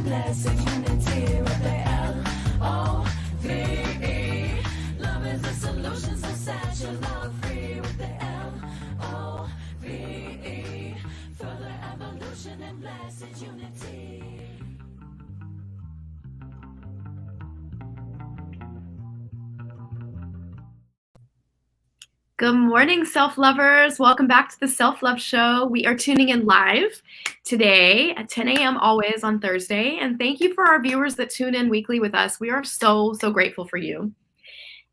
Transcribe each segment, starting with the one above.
blessed unity with the L-O-V-E. Love is the solution, so set your love free with the L-O-V-E. Further evolution and blessed unity. Good morning, self-lovers. Welcome back to the Self-Love Show. We are tuning in live today at 10 a.m. always on Thursday. And thank you for our viewers that tune in weekly with us. We are so grateful for you.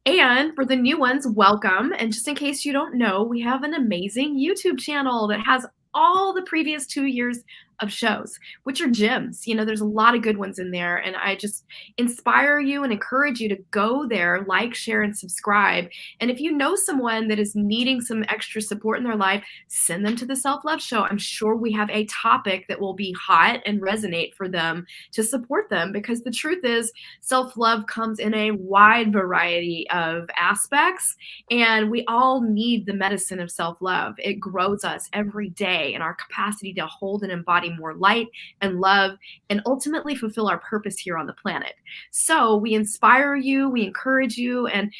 And for the new ones, welcome. And just in case you don't know, we have an amazing YouTube channel that has all the previous 2 years of shows, which are gems. You know, there's a lot of good ones in there. And I just inspire you and encourage you to go there, like, share, and subscribe. And if you know someone that is needing some extra support in their life, send them to the Self-Love Show. I'm sure we have a topic that will be hot and resonate for them to support them, because the truth is self-love comes in a wide variety of aspects, and we all need the medicine of self-love. It grows us every day in our capacity to hold and embody more light and love and ultimately fulfill our purpose here on the planet. So we inspire you, we encourage you, and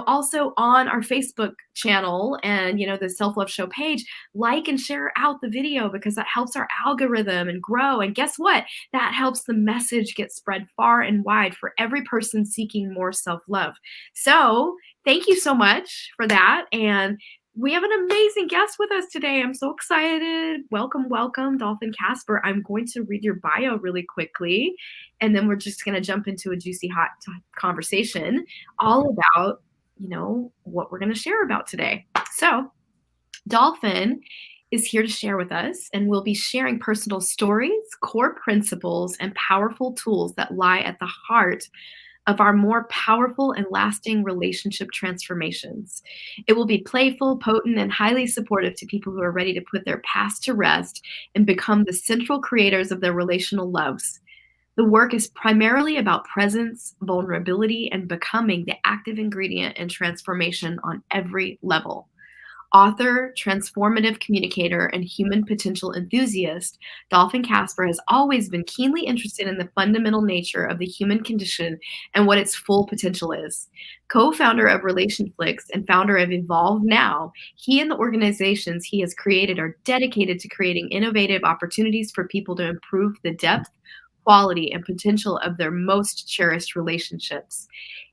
also on our Facebook channel and the Self-Love Show page, like and share out the video, because that helps our algorithm and grow. And guess what? That helps the message get spread far and wide for every person seeking more self-love. So thank you so much for that. And we have an amazing guest with us today. I'm so excited. Welcome, Dolphin Kasper. I'm going to read your bio really quickly, and then we're just going to jump into a juicy, hot conversation all about, what we're going to share about today. So Dolphin is here to share with us, and we'll be sharing personal stories, core principles, and powerful tools that lie at the heart of our more powerful and lasting relationship transformations. It will be playful, potent, and highly supportive to people who are ready to put their past to rest and become the central creators of their relational loves. The work is primarily about presence, vulnerability, and becoming the active ingredient in transformation on every level. Author, transformative communicator, and human potential enthusiast, Dolphin Kasper has always been keenly interested in the fundamental nature of the human condition and what its full potential is. Co-founder of Relationflix and founder of Evolve Now, he and the organizations he has created are dedicated to creating innovative opportunities for people to improve the depth, quality, and potential of their most cherished relationships.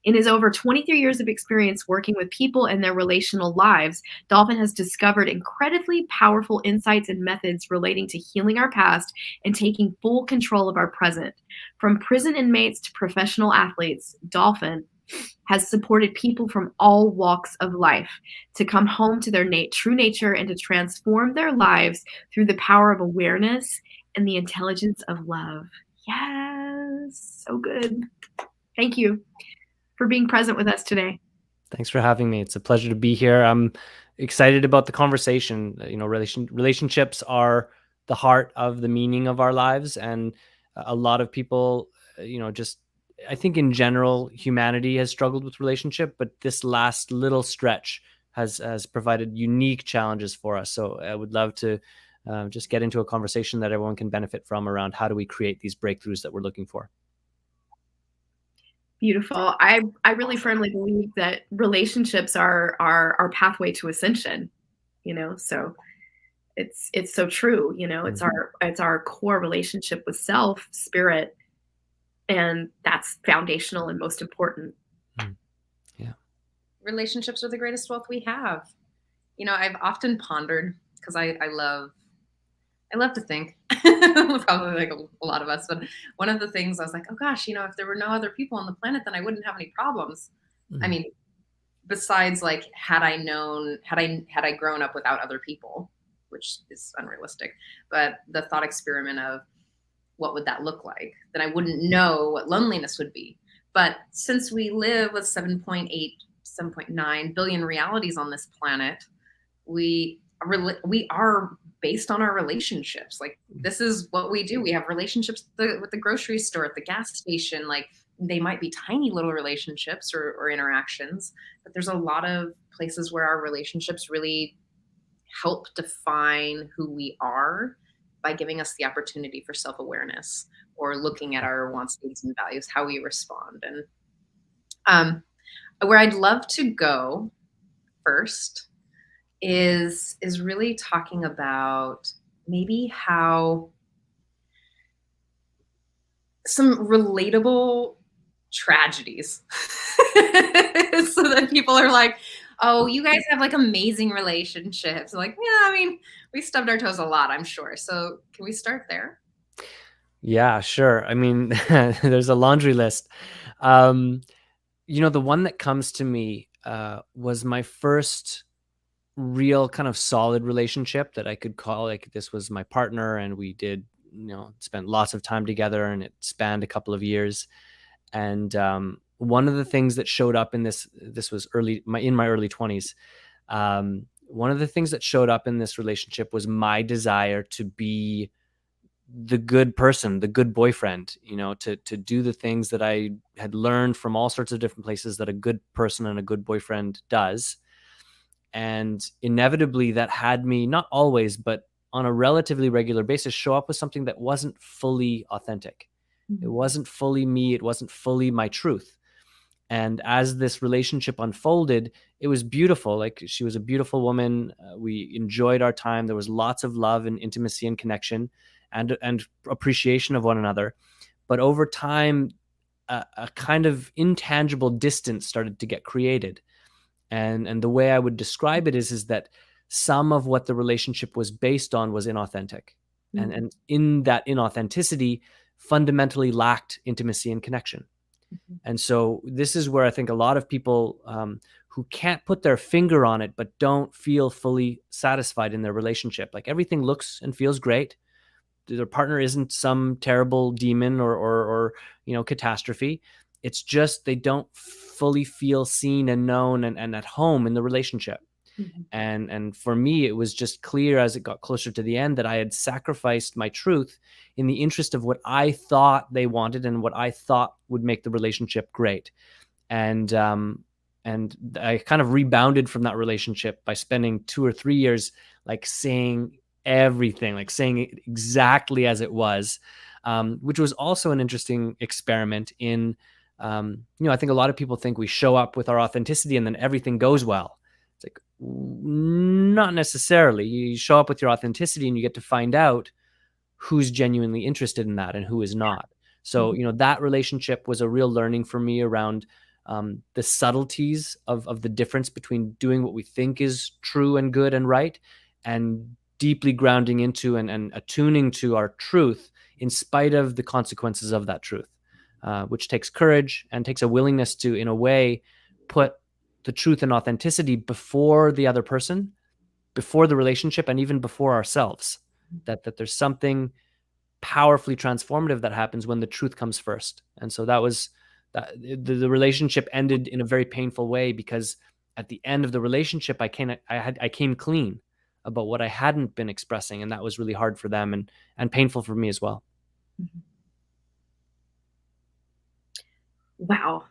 In his over 23 years of experience working with people and their relational lives, Dolphin has discovered incredibly powerful insights and methods relating to healing our past and taking full control of our present. From prison inmates to professional athletes, Dolphin has supported people from all walks of life to come home to their true nature and to transform their lives through the power of awareness and the intelligence of love. Yes, so good. Thank you for being present with us today. Thanks for having me. It's a pleasure to be here. I'm excited about the conversation. Relationships are the heart of the meaning of our lives. And a lot of people, I think in general, humanity has struggled with relationship, but this last little stretch has provided unique challenges for us. So I would love to just get into a conversation that everyone can benefit from around how do we create these breakthroughs that we're looking for. Beautiful. I really firmly believe that relationships are our pathway to ascension, so it's so true. It's our core relationship with self, spirit, and that's foundational and most important. Yeah. Relationships are the greatest wealth we have. I've often pondered, because I love to think, probably like a lot of us, but one of the things I was like, oh gosh, if there were no other people on the planet, then I wouldn't have any problems. Mm-hmm. I mean, besides like, had I grown up without other people, which is unrealistic, but the thought experiment of what would that look like, then I wouldn't know what loneliness would be. But since we live with 7.8, 7.9 billion realities on this planet, we are based on our relationships. Like, this is what we do. We have relationships with the grocery store, at the gas station. Like, they might be tiny little relationships or interactions, but there's a lot of places where our relationships really help define who we are by giving us the opportunity for self-awareness, or looking at our wants, needs, and values, how we respond. And where I'd love to go first is really talking about maybe how some relatable tragedies so that people are like, oh, you guys have like amazing relationships. Like, yeah, I mean, we stubbed our toes a lot, I'm sure. So can we start there? Yeah, sure. I mean, there's a laundry list. The one that comes to me was my first real kind of solid relationship that I could call, like, this was my partner, and we did, spent lots of time together, and it spanned a couple of years. And one of the things that showed up in this was in my early 20s. One of the things that showed up in this relationship was my desire to be the good person, the good boyfriend, to do the things that I had learned from all sorts of different places that a good person and a good boyfriend does. And inevitably that had me, not always, but on a relatively regular basis, show up with something that wasn't fully authentic. It wasn't fully me. It wasn't fully my truth. And as this relationship unfolded, it was beautiful. Like, she was a beautiful woman. We enjoyed our time. There was lots of love and intimacy and connection and appreciation of one another. But over time, a kind of intangible distance started to get created. And the way I would describe it is that some of what the relationship was based on was inauthentic. And in that inauthenticity fundamentally lacked intimacy and connection. And so this is where I think a lot of people who can't put their finger on it, but don't feel fully satisfied in their relationship. Like, everything looks and feels great. Their partner isn't some terrible demon or catastrophe. It's just they don't fully feel seen and known and at home in the relationship. And for me, it was just clear as it got closer to the end that I had sacrificed my truth in the interest of what I thought they wanted and what I thought would make the relationship great. And I kind of rebounded from that relationship by spending 2 or 3 years like saying everything, like saying it exactly as it was, which was also an interesting experiment in, I think a lot of people think we show up with our authenticity and then everything goes well. It's like, not necessarily. You show up with your authenticity and you get to find out who's genuinely interested in that and who is not. So, that relationship was a real learning for me around the subtleties of the difference between doing what we think is true and good and right, and deeply grounding into and attuning to our truth in spite of the consequences of that truth, which takes courage and takes a willingness to, in a way, put the truth and authenticity before the other person, before the relationship, and even before ourselves. That there's something powerfully transformative that happens when the truth comes first. And so that was that. The relationship ended in a very painful way, because at the end of the relationship, I came clean about what I hadn't been expressing, and that was really hard for them and painful for me as well. Wow.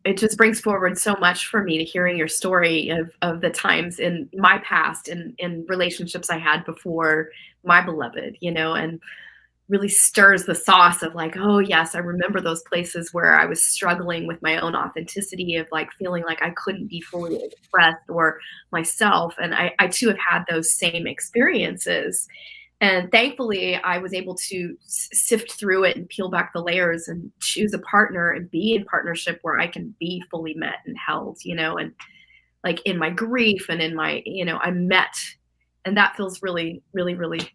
It just brings forward so much for me to hearing your story of the times in my past and in relationships I had before my beloved, and really stirs the sauce of like, oh yes, I remember those places where I was struggling with my own authenticity, of like feeling like I couldn't be fully expressed or myself. And I too have had those same experiences. And thankfully, I was able to sift through it and peel back the layers and choose a partner and be in partnership where I can be fully met and held, and like in my grief and in my, I'm met. And that feels really, really, really,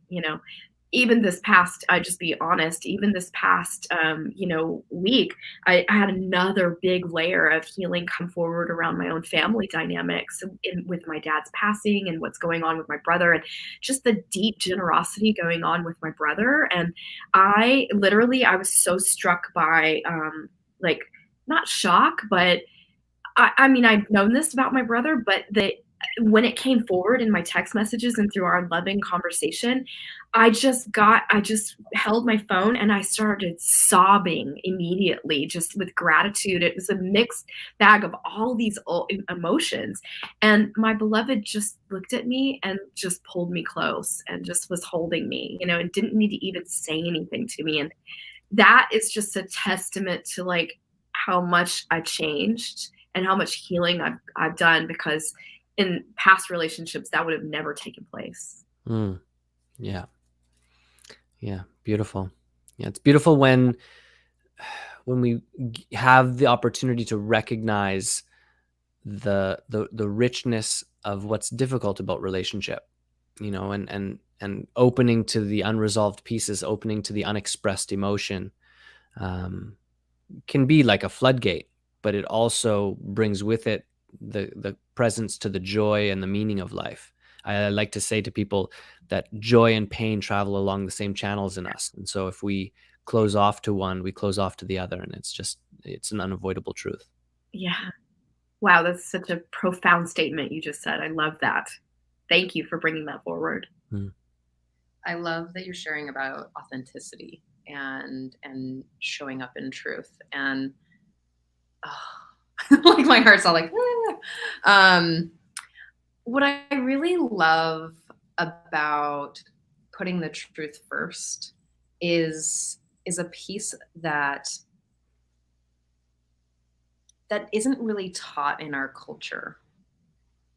even this past, I just be honest, even this past, week, I had another big layer of healing come forward around my own family dynamics with my dad's passing and what's going on with my brother, and just the deep generosity going on with my brother. And I was so struck by, like, not shock, but I mean, I've known this about my brother, but when it came forward in my text messages and through our loving conversation, I just held my phone and I started sobbing immediately, just with gratitude. It was a mixed bag of all these emotions. And my beloved just looked at me and just pulled me close and just was holding me, and didn't need to even say anything to me. And that is just a testament to like how much I changed and how much healing I've done, because in past relationships that would have never taken place. Yeah. Yeah. Beautiful. Yeah. It's beautiful when we have the opportunity to recognize the richness of what's difficult about relationship, and opening to the unresolved pieces, opening to the unexpressed emotion, can be like a floodgate, but it also brings with it the presence to the joy and the meaning of life. I like to say to people that joy and pain travel along the same channels in us. And so if we close off to one, we close off to the other. And it's an unavoidable truth. Yeah. Wow, that's such a profound statement you just said. I love that. Thank you for bringing that forward. I love that you're sharing about authenticity and showing up in truth. And like my heart's all like, what I really love about putting the truth first is a piece that isn't really taught in our culture,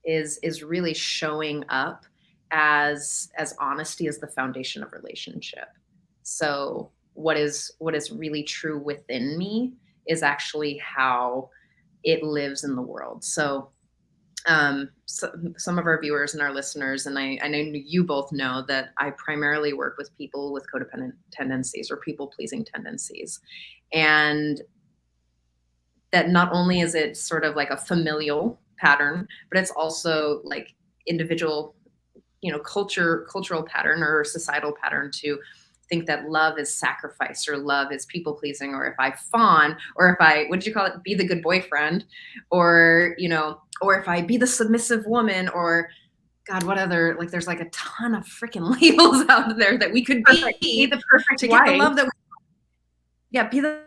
is really showing up as honesty as the foundation of relationship. So what is really true within me is actually how it lives in the world. So some of our viewers and our listeners, and I know you both know that I primarily work with people with codependent tendencies or people-pleasing tendencies. And that not only is it sort of like a familial pattern, but it's also like individual, cultural pattern or societal pattern to think that love is sacrifice or love is people pleasing, or if I fawn, or if I, what did you call it? Be the good boyfriend, or, or if I be the submissive woman, or God, what other, like, there's like a ton of freaking labels out there that we could be the perfect to wife. get the love that be the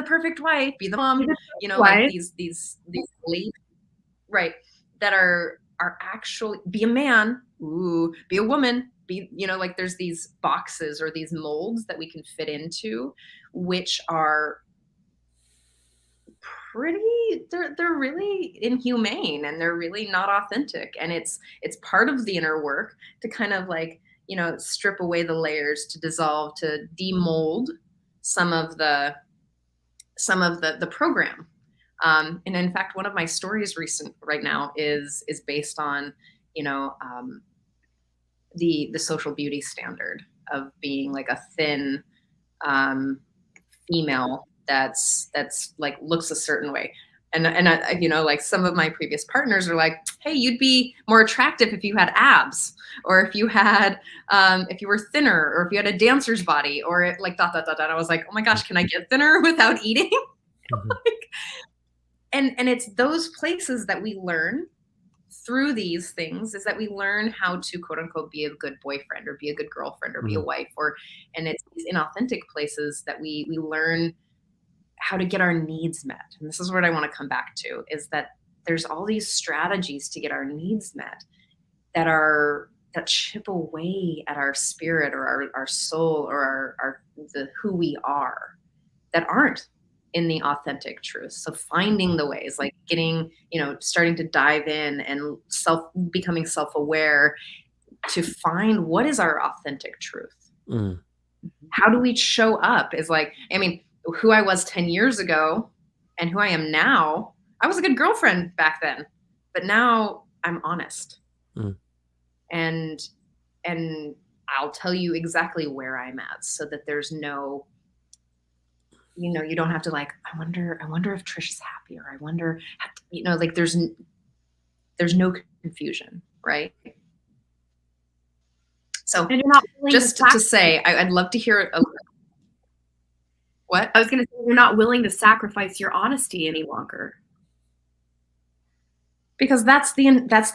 perfect wife, be the mom, wife. like these labels, right, that are actually, be a man, be a woman, be, like there's these boxes or these molds that we can fit into, which are pretty, they're really inhumane, and they're really not authentic. And it's part of the inner work to kind of like, strip away the layers, to dissolve, to demold some of the program. And in fact, one of my stories right now is based on, the social beauty standard of being like a thin female that's like looks a certain way. And I, like some of my previous partners are like, hey, you'd be more attractive if you had abs, or if you had, if you were thinner, or if you had a dancer's body, or like dot, dot, dot, dot. I was like, oh my gosh, can I get thinner without eating? Like, and it's those places that we learn through these things, is that we learn how to quote unquote be a good boyfriend, or be a good girlfriend, or be a wife, and it's these inauthentic places that we learn how to get our needs met. And this is what I want to come back to, is that there's all these strategies to get our needs met that chip away at our spirit, or our soul, or the who we are, that aren't in the authentic truth. So finding the ways, like getting, starting to dive in and becoming self-aware to find what is our authentic truth. How do we show up is like, I mean, who I was 10 years ago and who I am now. I was a good girlfriend back then, but now I'm honest. And I'll tell you exactly where I'm at, so that there's no, you don't have to like, I wonder if Trish is happy, or I wonder, like there's no confusion, right? So And you're not just to say, I'd love to hear what? I was going to say, you're not willing to sacrifice your honesty any longer. Because that's the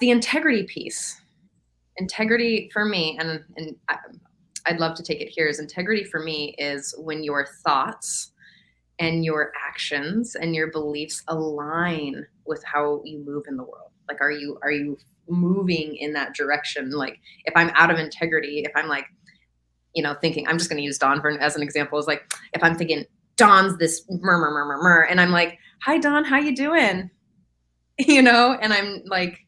integrity piece. Integrity for me, and I'd love to take it here is integrity for me is when your thoughts and your actions and your beliefs align with how you move in the world. Like, are you moving in that direction? Like, if I'm out of integrity, if I'm like, thinking, I'm just going to use Dawn as an example, is like, if I'm thinking Dawn's this murmur, and I'm like, hi Dawn, how you doing? And I'm like,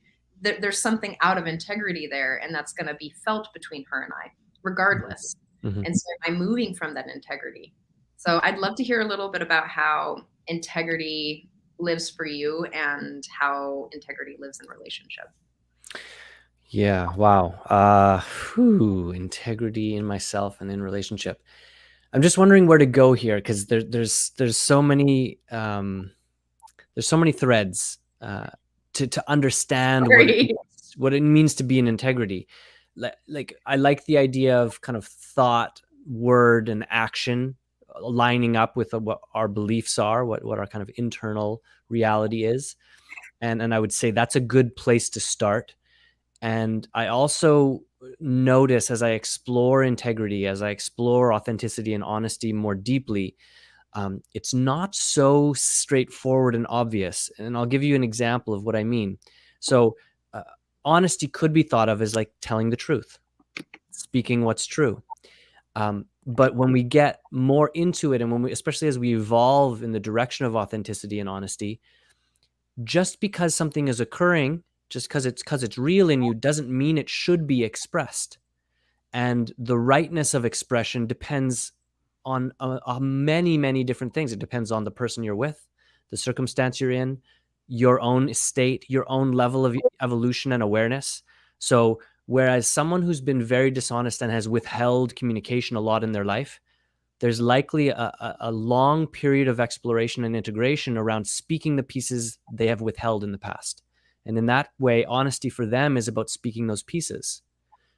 there's something out of integrity there, and that's going to be felt between her and I, regardless. Mm-hmm. And so I'm moving from that integrity. So I'd love to hear a little bit about how integrity lives for you and how integrity lives in relationship. Yeah. Wow. Integrity in myself and in relationship. I'm just wondering where to go here, because there's so many threads to understand what it means to be in integrity. Like I like the idea of kind of thought, word, and action lining up with what our beliefs are, what our kind of internal reality is, and I would say that's a good place to start. And I also notice, as I explore integrity, as I explore authenticity and honesty more deeply, it's not so straightforward and obvious. And I'll give you an example of what I mean. So honesty could be thought of as like telling the truth, speaking what's true. But when we get more into it, and especially as we evolve in the direction of authenticity and honesty, just because something is occurring, just because it's real in you, doesn't mean it should be expressed. And the rightness of expression depends on many, many different things. It depends on the person you're with, the circumstance you're in, your own state, your own level of evolution and awareness. So whereas someone who's been very dishonest and has withheld communication a lot in their life, there's likely a long period of exploration and integration around speaking the pieces they have withheld in the past. And in that way, honesty for them is about speaking those pieces.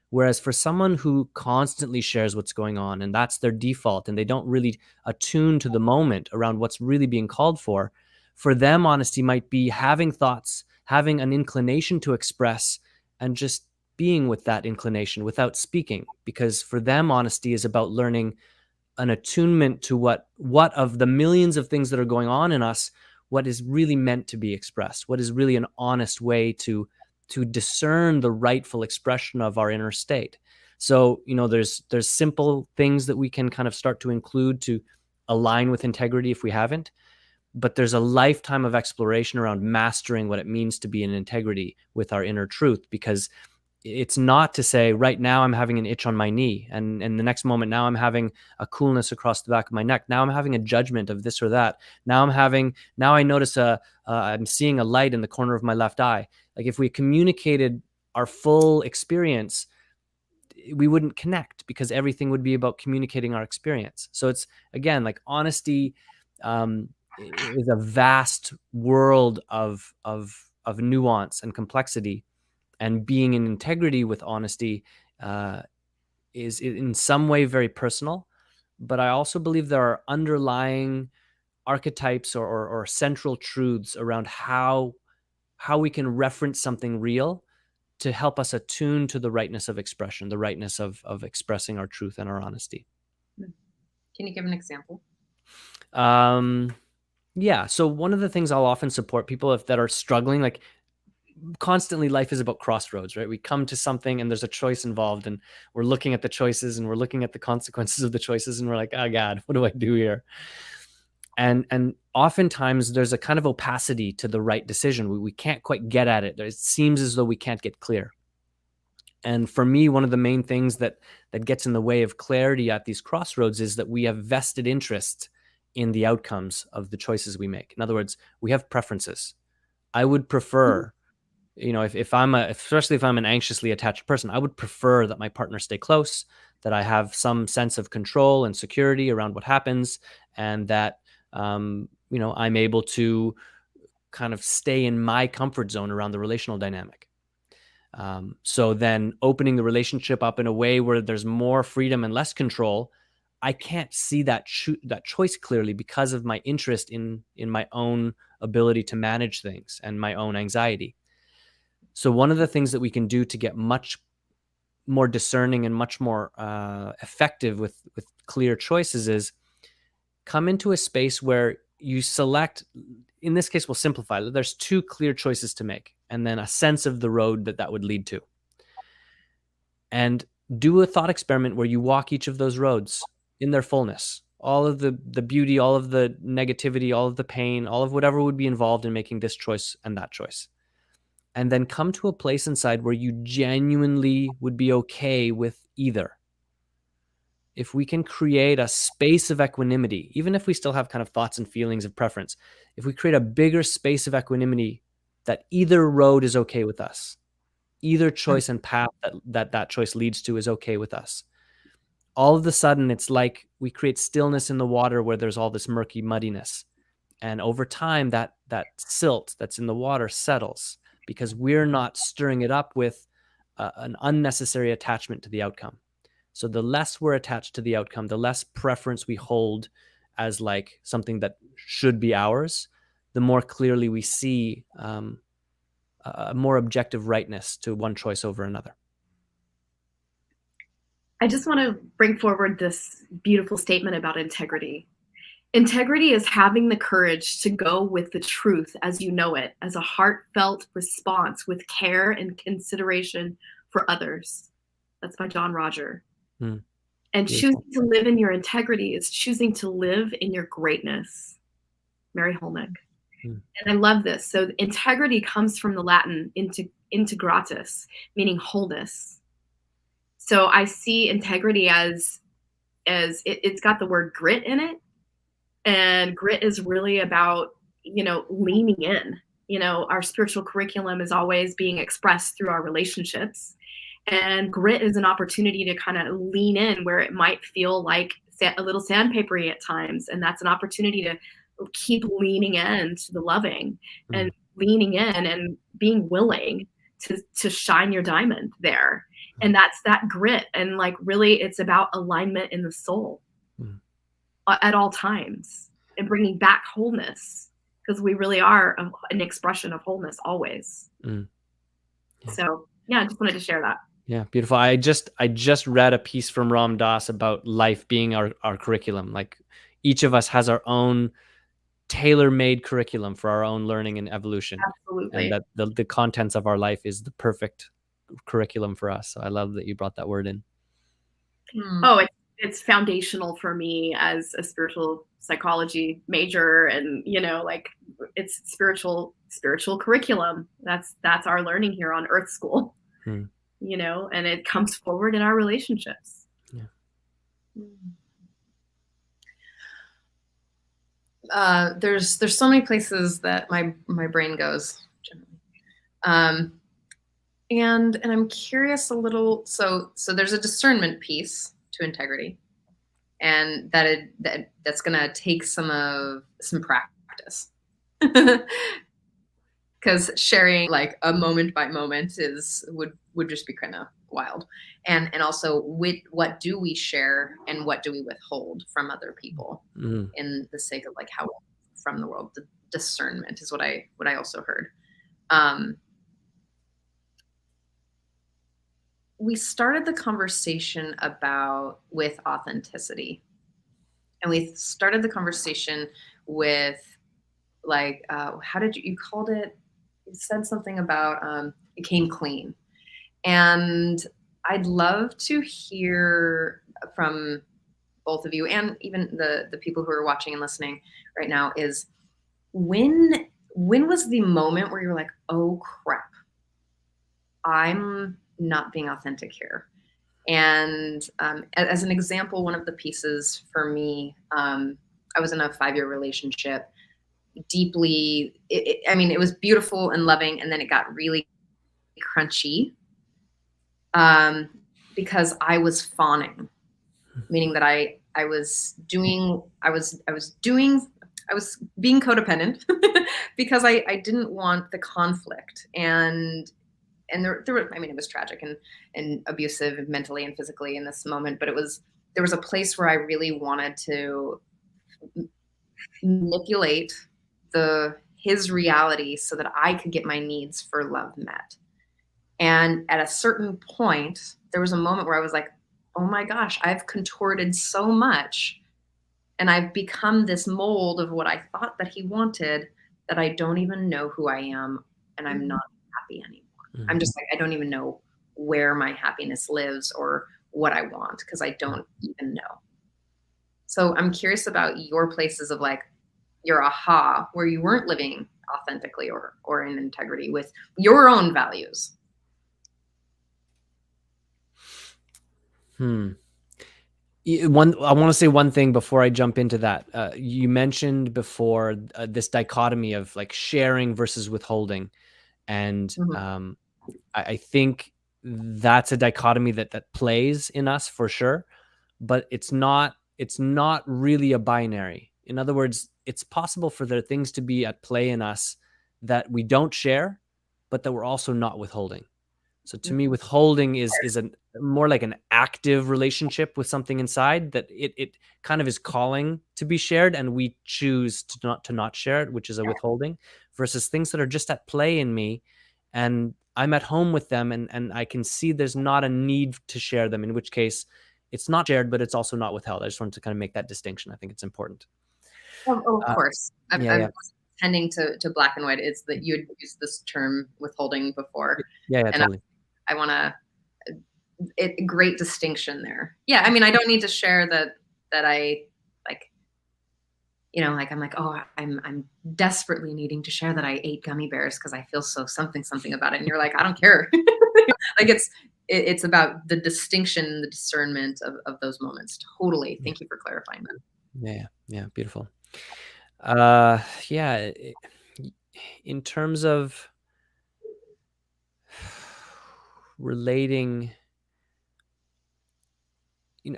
Whereas for someone who constantly shares what's going on, and that's their default, and they don't really attune to the moment around what's really being called for them, honesty might be having thoughts, having an inclination to express, and just being with that inclination without speaking. Because for them, honesty is about learning an attunement to what of the millions of things that are going on in us, what is really meant to be expressed, what is really an honest way to discern the rightful expression of our inner state. So, there's simple things that we can kind of start to include to align with integrity if we haven't, but there's a lifetime of exploration around mastering what it means to be in integrity with our inner truth. Because it's not to say right now I'm having an itch on my knee, and the next moment now I'm having a coolness across the back of my neck. Now I'm having a judgment of this or that. Now I notice I'm seeing a light in the corner of my left eye. Like, if we communicated our full experience, we wouldn't connect, because everything would be about communicating our experience. So it's, again, like, honesty is a vast world of nuance and complexity. And being in integrity with honesty is in some way very personal. But I also believe there are underlying archetypes or central truths around how we can reference something real to help us attune to the rightness of expression, the rightness of expressing our truth and our honesty. Can you give an example? Yeah. So one of the things I'll often support people that are struggling, like, constantly life is about crossroads, right? We come to something and there's a choice involved, and we're looking at the choices and we're looking at the consequences of the choices, and we're like, oh God, what do I do here? And oftentimes there's a kind of opacity to the right decision. We can't quite get at it. It seems as though we can't get clear. And for me, one of the main things that gets in the way of clarity at these crossroads is that we have vested interest in the outcomes of the choices we make. In other words, we have preferences. I would prefer, especially if I'm an anxiously attached person, I would prefer that my partner stay close, that I have some sense of control and security around what happens, and that, I'm able to kind of stay in my comfort zone around the relational dynamic. So then opening the relationship up in a way where there's more freedom and less control, I can't see that choice clearly because of my interest in my own ability to manage things and my own anxiety. So one of the things that we can do to get much more discerning and much more effective with clear choices is come into a space where you select, in this case, we'll simplify. There's 2 clear choices to make, and then a sense of the road that would lead to. And do a thought experiment where you walk each of those roads in their fullness. All of the beauty, all of the negativity, all of the pain, all of whatever would be involved in making this choice and that choice. And then come to a place inside where you genuinely would be okay with either. If we can create a space of equanimity, even if we still have kind of thoughts and feelings of preference, if we create a bigger space of equanimity that either road is okay with us, either choice and path that choice leads to is okay with us, all of a sudden it's like we create stillness in the water where there's all this murky muddiness. And over time, that silt that's in the water settles because we're not stirring it up with an unnecessary attachment to the outcome. So the less we're attached to the outcome, the less preference we hold as like something that should be ours, the more clearly we see a more objective rightness to one choice over another. I just want to bring forward this beautiful statement about integrity. Integrity is having the courage to go with the truth as you know it, as a heartfelt response with care and consideration for others. That's by John Roger. And choosing to live in your integrity is choosing to live in your greatness. Mary Holnick. And I love this. So integrity comes from the Latin integratus, meaning wholeness. So I see integrity as it's got the word grit in it. And grit is really about, leaning in. Our spiritual curriculum is always being expressed through our relationships. And grit is an opportunity to kind of lean in where it might feel like a little sandpapery at times. And that's an opportunity to keep leaning in to the loving and leaning in and being willing to shine your diamond there. And that's that grit. And like, really, it's about alignment in the soul at all times and bringing back wholeness, because we really are an expression of wholeness always. So yeah, I just wanted to share that. Yeah, beautiful. I just read a piece from Ram Dass about life being our curriculum. Like each of us has our own tailor-made curriculum for our own learning and evolution. Absolutely. And that the contents of our life is the perfect curriculum for us. So I love that you brought that word in. Oh, it's foundational for me as a spiritual psychology major, and like it's spiritual curriculum. That's our learning here on Earth School. And it comes forward in our relationships. There's so many places that my brain goes generally. And I'm curious a little, so there's a discernment piece to integrity, and that's gonna take some practice. Because sharing like a moment by moment would just be kind of wild. And also what do we share and what do we withhold from other people in the sake of like how from the world. The discernment is what I also heard. We started the conversation with authenticity, and we started the conversation with like, how did you called it? You said something about it came clean. And I'd love to hear from both of you, and even the people who are watching and listening right now, is when was the moment where you were like, oh crap, I'm not being authentic here? And as an example, one of the pieces for me, I was in a 5-year relationship, deeply, it was beautiful and loving, and then it got really crunchy because I was fawning, meaning that I was being codependent because I didn't want the conflict, and there were, it was tragic and abusive mentally and physically in this moment, but there was a place where I really wanted to manipulate his reality so that I could get my needs for love met. And at a certain point, there was a moment where I was like, oh my gosh, I've contorted so much and I've become this mold of what I thought that he wanted that I don't even know who I am and I'm not happy anymore. I'm just like, I don't even know where my happiness lives or what I want because I don't even know. So I'm curious about your places of like your aha where you weren't living authentically or in integrity with your own values. I want to say one thing before I jump into that. You mentioned before this dichotomy of like sharing versus withholding, and Mhm. I think that's a dichotomy that plays in us for sure, but it's not really a binary. In other words, it's possible for there things to be at play in us that we don't share, but that we're also not withholding. So to me, withholding is a more like an active relationship with something inside that it kind of is calling to be shared, and we choose to not share it, which is a withholding, versus things that are just at play in me, and I'm at home with them, and I can see there's not a need to share them. In which case, it's not shared, but it's also not withheld. I just wanted to kind of make that distinction. I think it's important. Of Uh, course. yeah, I yeah, was tending to black and white. It's that you had used this term withholding before. yeah, yeah, And totally. I want to, great distinction there. Yeah. I mean, I don't need to share that I like, like I'm like, oh, I'm desperately needing to share that I ate gummy bears because I feel so something about it. And you're like, I don't care. Like it's about the distinction, the discernment of those moments. Totally. Yeah, Thank you for clarifying that. yeah, beautiful. Yeah, in terms of relating,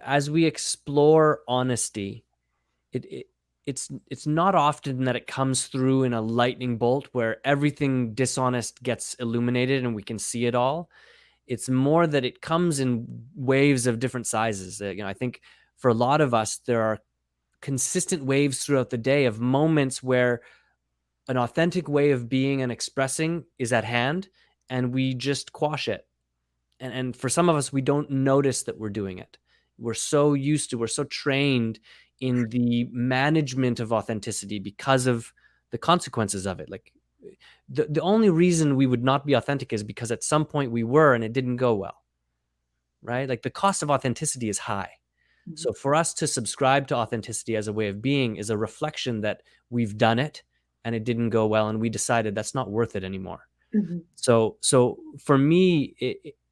as we explore honesty, it's not often that it comes through in a lightning bolt where everything dishonest gets illuminated and we can see it all. It's more that it comes in waves of different sizes. I think for a lot of us, there are consistent waves throughout the day of moments where an authentic way of being and expressing is at hand, and we just quash it. And for some of us, we don't notice that we're doing it. We're so trained in the management of authenticity because of the consequences of it. Like the only reason we would not be authentic is because at some point we were and it didn't go well, right? Like the cost of authenticity is high. So for us to subscribe to authenticity as a way of being is a reflection that we've done it and it didn't go well, and we decided that's not worth it anymore. Mhm. So for me,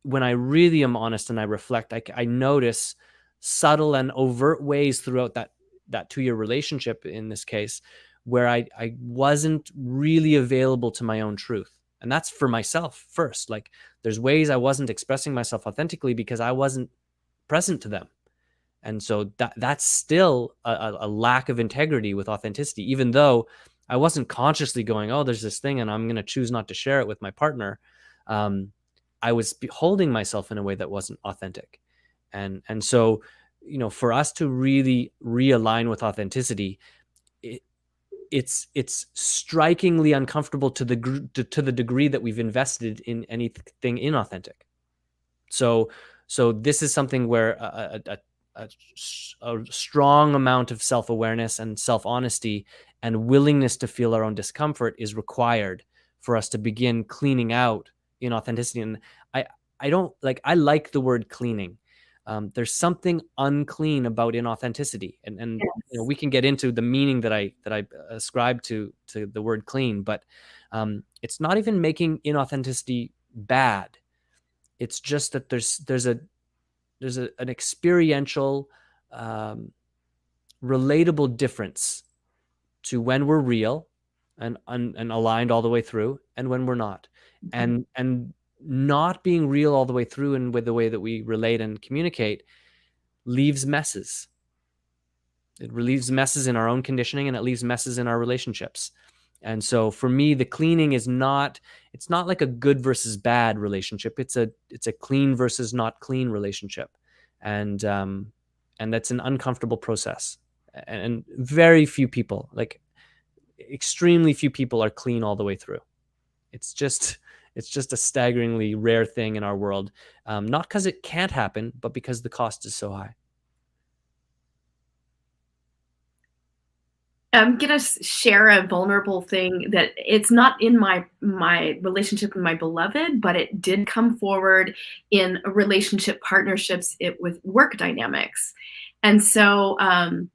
when I really am honest and I reflect, I notice subtle and overt ways throughout that 2-year relationship in this case, where I wasn't really available to my own truth. And that's for myself first. Like there's ways I wasn't expressing myself authentically because I wasn't present to them. And so that's still a lack of integrity with authenticity, even though I wasn't consciously going, oh, there's this thing and I'm going to choose not to share it with my partner. I was holding myself in a way that wasn't authentic. And so, for us to really realign with authenticity, it's strikingly uncomfortable to the degree that we've invested in anything inauthentic. So this is something where a strong amount of self-awareness and self-honesty and willingness to feel our own discomfort is required for us to begin cleaning out inauthenticity. And I don't like, I like the word cleaning. There's something unclean about inauthenticity, and we can get into the meaning that I ascribe to the word clean, but it's not even making inauthenticity bad. It's just that there's an experiential, relatable difference to when we're real and aligned all the way through, and when we're not. And not being real all the way through and with the way that we relate and communicate leaves messes. It leaves messes in our own conditioning, and it leaves messes in our relationships. And so for me, the cleaning is not, it's not like a good versus bad relationship. It's a clean versus not clean relationship. And that's an uncomfortable process. And very few people, like extremely few people, are clean all the way through. It's It's just a staggeringly rare thing in our world, not because it can't happen, but because the cost is so high. I'm gonna share a vulnerable thing that it's not in my relationship with my beloved, but it did come forward in relationship partnerships with work dynamics. And so I'm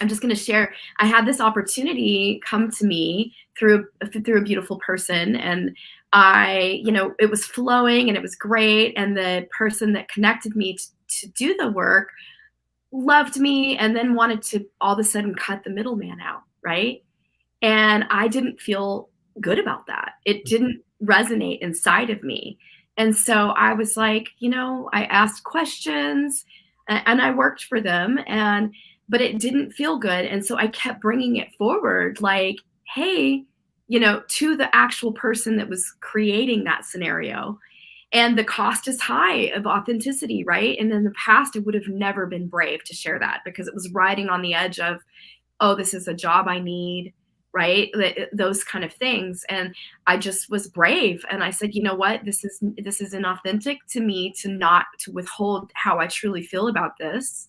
just going to share. I had this opportunity come to me through a beautiful person, and it was flowing and it was great. And the person that connected me to do the work loved me, and then wanted to all of a sudden cut the middleman out, right? And I didn't feel good about that. It didn't resonate inside of me. And so I was like, I asked questions and I worked for them, but it didn't feel good. And so I kept bringing it forward like, hey, to the actual person that was creating that scenario. And the cost is high of authenticity, right? And in the past, I would have never been brave to share that because it was riding on the edge of, oh, this is a job I need, right? Those kind of things. And I just was brave. And I said, you know what? This is inauthentic to me to withhold how I truly feel about this.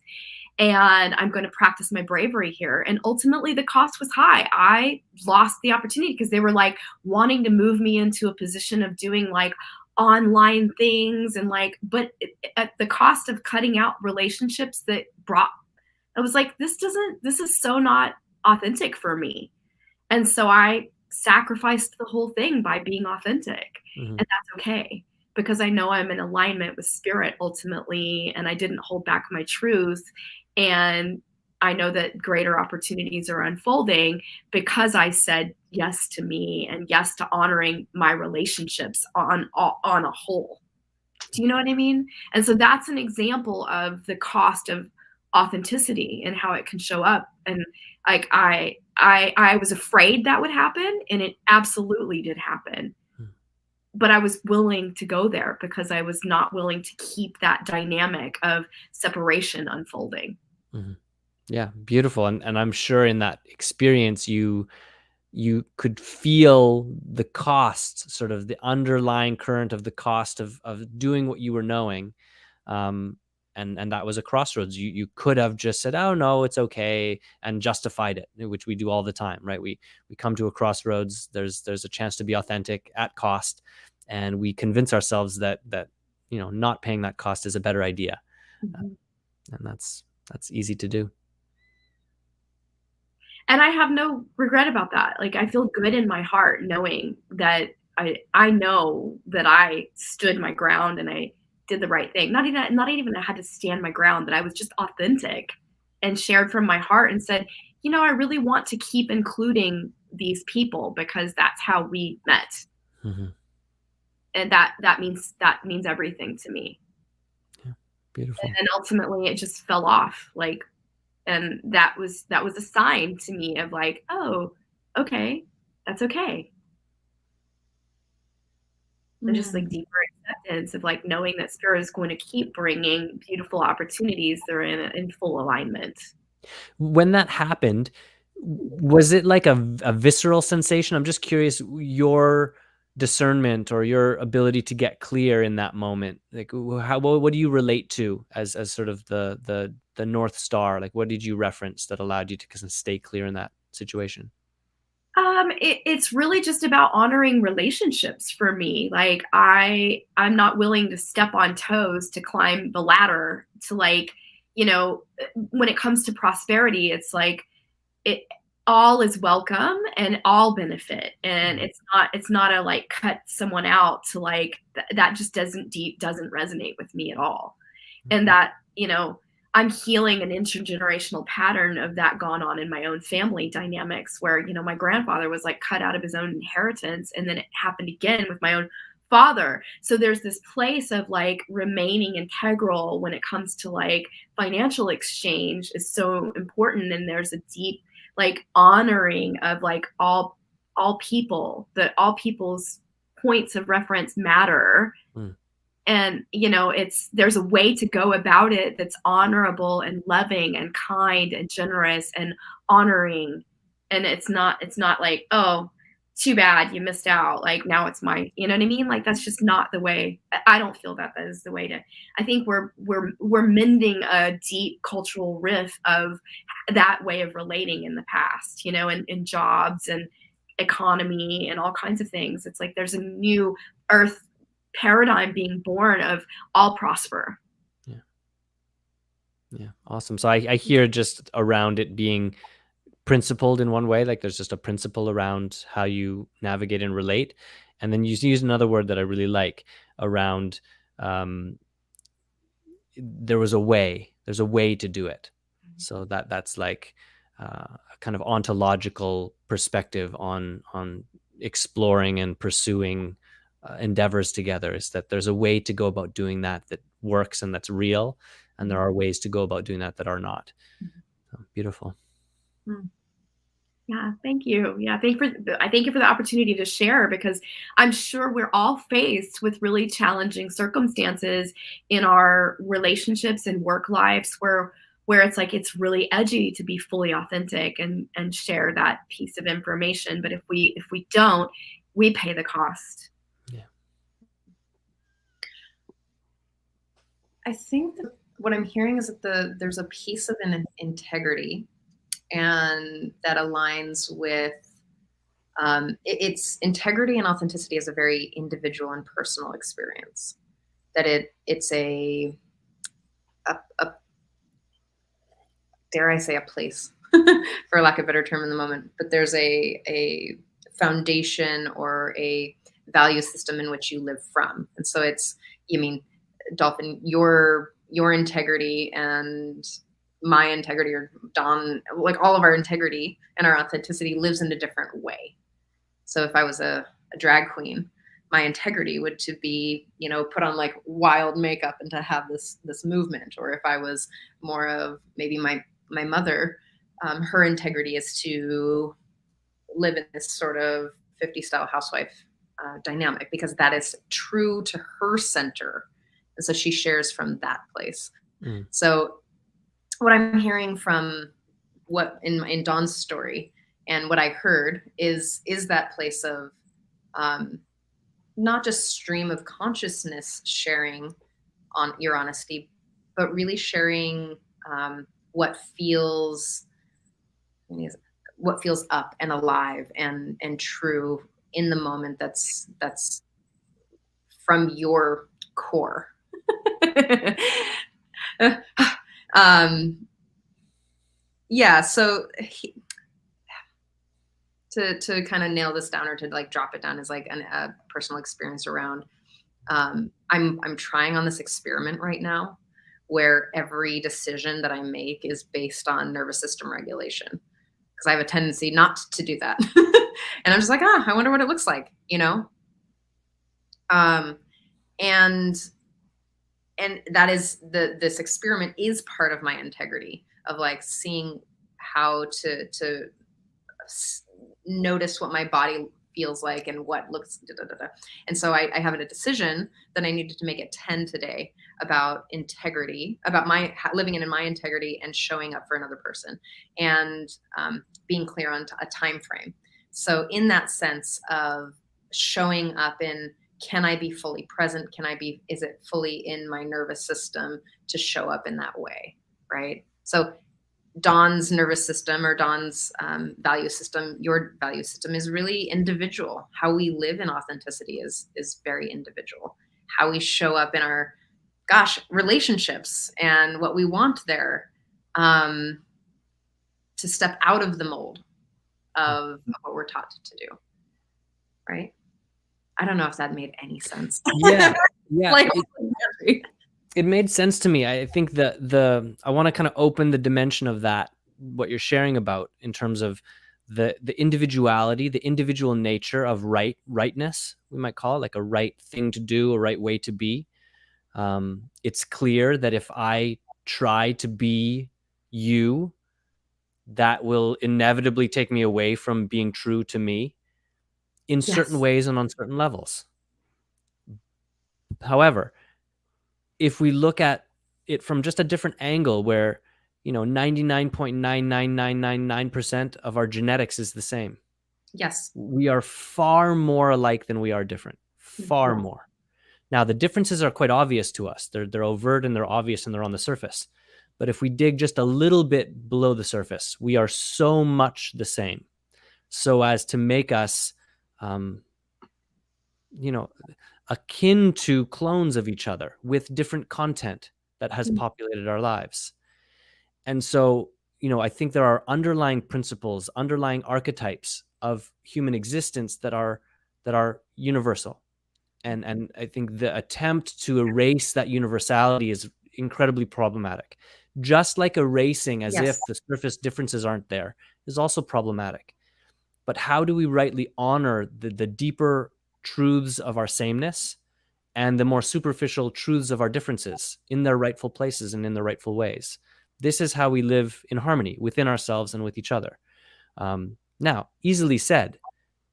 And I'm going to practice my bravery here. And ultimately the cost was high. I lost the opportunity because they were like wanting to move me into a position of doing like online things and but at the cost of cutting out relationships that I was like, this is so not authentic for me. And so I sacrificed the whole thing by being authentic. Mm-hmm. And that's okay because I know I'm in alignment with spirit ultimately, and I didn't hold back my truth. And I know that greater opportunities are unfolding because I said yes to me and yes to honoring my relationships on a whole. Do you know what I mean? And so that's an example of the cost of authenticity and how it can show up. And like I was afraid that would happen, and it absolutely did happen. But I was willing to go there because I was not willing to keep that dynamic of separation unfolding. Mm-hmm. Yeah, beautiful. And I'm sure in that experience, you could feel the cost, sort of the underlying current of the cost of doing what you were knowing. And that was a crossroads. You could have just said, oh no, it's okay, and justified it, which we do all the time, right? We come to a crossroads. There's a chance to be authentic at cost, and we convince ourselves that not paying that cost is a better idea. Mm-hmm. And that's easy to do. And I have no regret about that. Like, I feel good in my heart knowing that I know that I stood my ground and I did the right thing. Not even I had to stand my ground, that I was just authentic and shared from my heart and said, I really want to keep including these people because that's how we met. Mm-hmm. And that means everything to me. Yeah, beautiful. And ultimately it just fell off. And that was a sign to me of like, oh, okay, that's okay. And just like deeper acceptance of like knowing that spirit is going to keep bringing beautiful opportunities that are in full alignment. When that happened, was it like a visceral sensation? I'm just curious, your discernment or your ability to get clear in that moment. Like, what do you relate to as sort of the North Star? Like, what did you reference that allowed you to kind of stay clear in that situation? It's really just about honoring relationships for me. Like I'm not willing to step on toes to climb the ladder to when it comes to prosperity, it's like all is welcome and all benefit. And it's not a like cut someone out to like, that just doesn't resonate with me at all. And that, I'm healing an intergenerational pattern of that gone on in my own family dynamics where, my grandfather was like cut out of his own inheritance. And then it happened again with my own father. So there's this place of like remaining integral when it comes to like financial exchange is so important. And there's a deep like honoring of like all people, that all people's points of reference matter. And, there's a way to go about it that's honorable and loving and kind and generous and honoring. And it's not like, oh, too bad, you missed out. Like, now it's mine. You know what I mean? Like, that's just not the way. I don't feel that is the way to. I think we're mending a deep cultural rift of that way of relating in the past, you know, in jobs and economy and all kinds of things. It's like there's a new earth paradigm being born of all prosper. Yeah, awesome. So I hear just around it being principled in one way, like there's just a principle around how you navigate and relate. And then you use another word that I really like around there's a way to do it. So that's like a kind of ontological perspective on exploring and pursuing endeavors together, is that there's a way to go about doing that works and that's real, and there are ways to go about doing that are not. So, beautiful. Yeah, thank you. Yeah, I thank you for the opportunity to share, because I'm sure we're all faced with really challenging circumstances in our relationships and work lives where it's like it's really edgy to be fully authentic and share that piece of information. But if we don't, we pay the cost. Yeah. I think that what I'm hearing is that there's a piece of an integrity, and that aligns with it's integrity and authenticity is a very individual and personal experience. That it's a dare I say a place, for lack of a better term in the moment, but there's a foundation or a value system in which you live from. And so Dolphin, your integrity and my integrity, or Don, like all of our integrity and our authenticity lives in a different way. So if I was a drag queen, my integrity would to be, put on like wild makeup and to have this movement. Or if I was more of maybe my mother, her integrity is to live in this sort of 50 style housewife dynamic, because that is true to her center. And so she shares from that place. So what I'm hearing from what in Dawn's story and what I heard is that place of not just stream of consciousness sharing on your honesty, but really sharing what feels up and alive and true in the moment. That's from your core. Yeah. So to kind of nail this down, or to like drop it down, is like a personal experience around. I'm trying on this experiment right now, where every decision that I make is based on nervous system regulation, because I have a tendency not to do that. And I'm just like, I wonder what it looks like, and that is this experiment is part of my integrity of like seeing how to notice what my body feels like and what looks And so I have a decision that I needed to make at 10 today about integrity, about my living in my integrity and showing up for another person, and being clear on a time frame. So in that sense of showing up in, can I be fully present? Is it fully in my nervous system to show up in that way? Right. So Dawn's nervous system, or Dawn's value system, your value system, is really individual. How we live in authenticity is very individual. How we show up in our, relationships and what we want there, to step out of the mold of what we're taught to do. Right. I don't know if that made any sense. Yeah. Like, it made sense to me. I think I want to kind of open the dimension of that, what you're sharing about, in terms of the individuality, the individual nature of rightness, we might call it, like a right thing to do, a right way to be. It's clear that if I try to be you, that will inevitably take me away from being true to me in certain ways and on certain levels. However, if we look at it from just a different angle, where 99.99999% of our genetics is the same, Yes. We are far more alike than we are different. Far Mhm. more. Now, the differences are quite obvious to us. They're overt and they're obvious and they're on the surface. But if we dig just a little bit below the surface, we are so much the same, so as to make us, you know, akin to clones of each other with different content that has Mm. populated our lives. And so, I think there are underlying principles, underlying archetypes of human existence that are universal. And I think the attempt to erase that universality is incredibly problematic. Just like erasing as Yes. if the surface differences aren't there is also problematic. But how do we rightly honor the deeper truths of our sameness and the more superficial truths of our differences in their rightful places and in their rightful ways? This is how we live in harmony within ourselves and with each other. Now, easily said,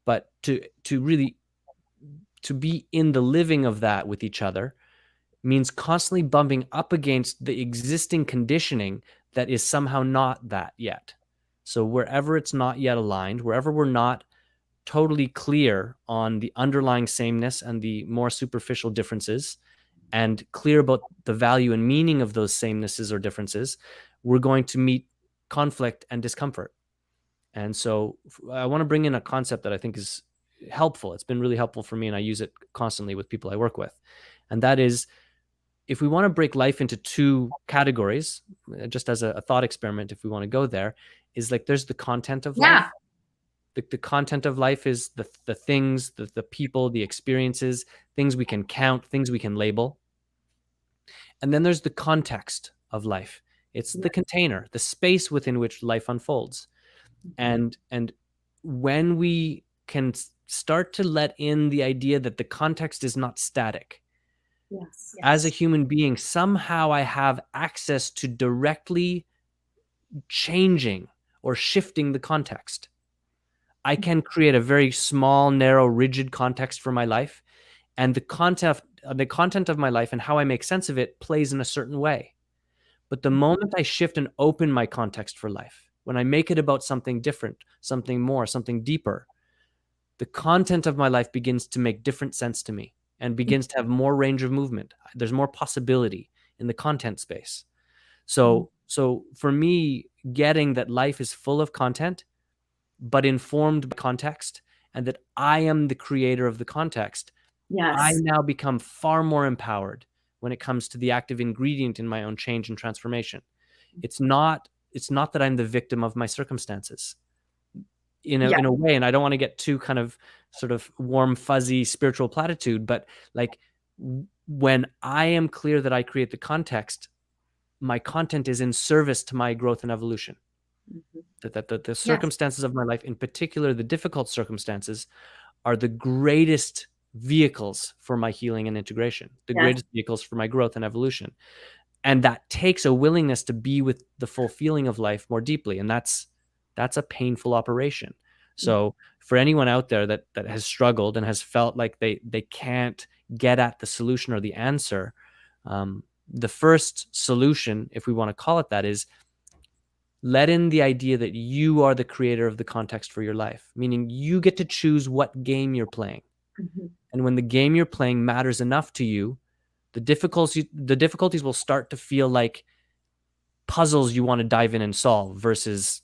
but to really to be in the living of that with each other means constantly bumping up against the existing conditioning that is somehow not that yet. So wherever it's not yet aligned, wherever we're not totally clear on the underlying sameness and the more superficial differences, and clear about the value and meaning of those samenesses or differences, we're going to meet conflict and discomfort. And so I want to bring in a concept that I think is helpful. It's been really helpful for me, and I use it constantly with people I work with. And that is, if we want to break life into two categories, just as a thought experiment, if we want to go there, is like there's the content of life. Yeah. The content of life is the things, the people, the experiences, things we can count, things we can label. And then there's the context of life. It's the container, the space within which life unfolds. And when we can start to let in the idea that the context is not static, Yes. as a human being, somehow I have access to directly changing or shifting the context. I can create a very small, narrow, rigid context for my life, and the content of my life and how I make sense of it plays in a certain way. But the moment I shift and open my context for life, when I make it about something different, something more, something deeper, the content of my life begins to make different sense to me and begins to have more range of movement. There's more possibility in the content space. So for me, getting that life is full of content, but informed by context, and that I am the creator of the context, I Yes. now become far more empowered when it comes to the active ingredient in my own change and transformation. It's not that I'm the victim of my circumstances in a way, and I don't want to get too kind of sort of warm, fuzzy spiritual platitude, but like when I am clear that I create the context, my content is in service to my growth and evolution. That the circumstances of my life, in particular the difficult circumstances, are the greatest vehicles for my healing and integration, the greatest vehicles for my growth and evolution. And that takes a willingness to be with the full feeling of life more deeply. And that's a painful operation. So for anyone out there that has struggled and has felt like they can't get at the solution or the answer, the first solution, if we want to call it that, is let in the idea that you are the creator of the context for your life, meaning you get to choose what game you're playing. And when the game you're playing matters enough to you, the difficulties will start to feel like puzzles you want to dive in and solve versus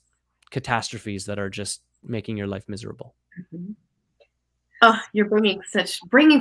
catastrophes that are just making your life miserable. Oh, you're bringing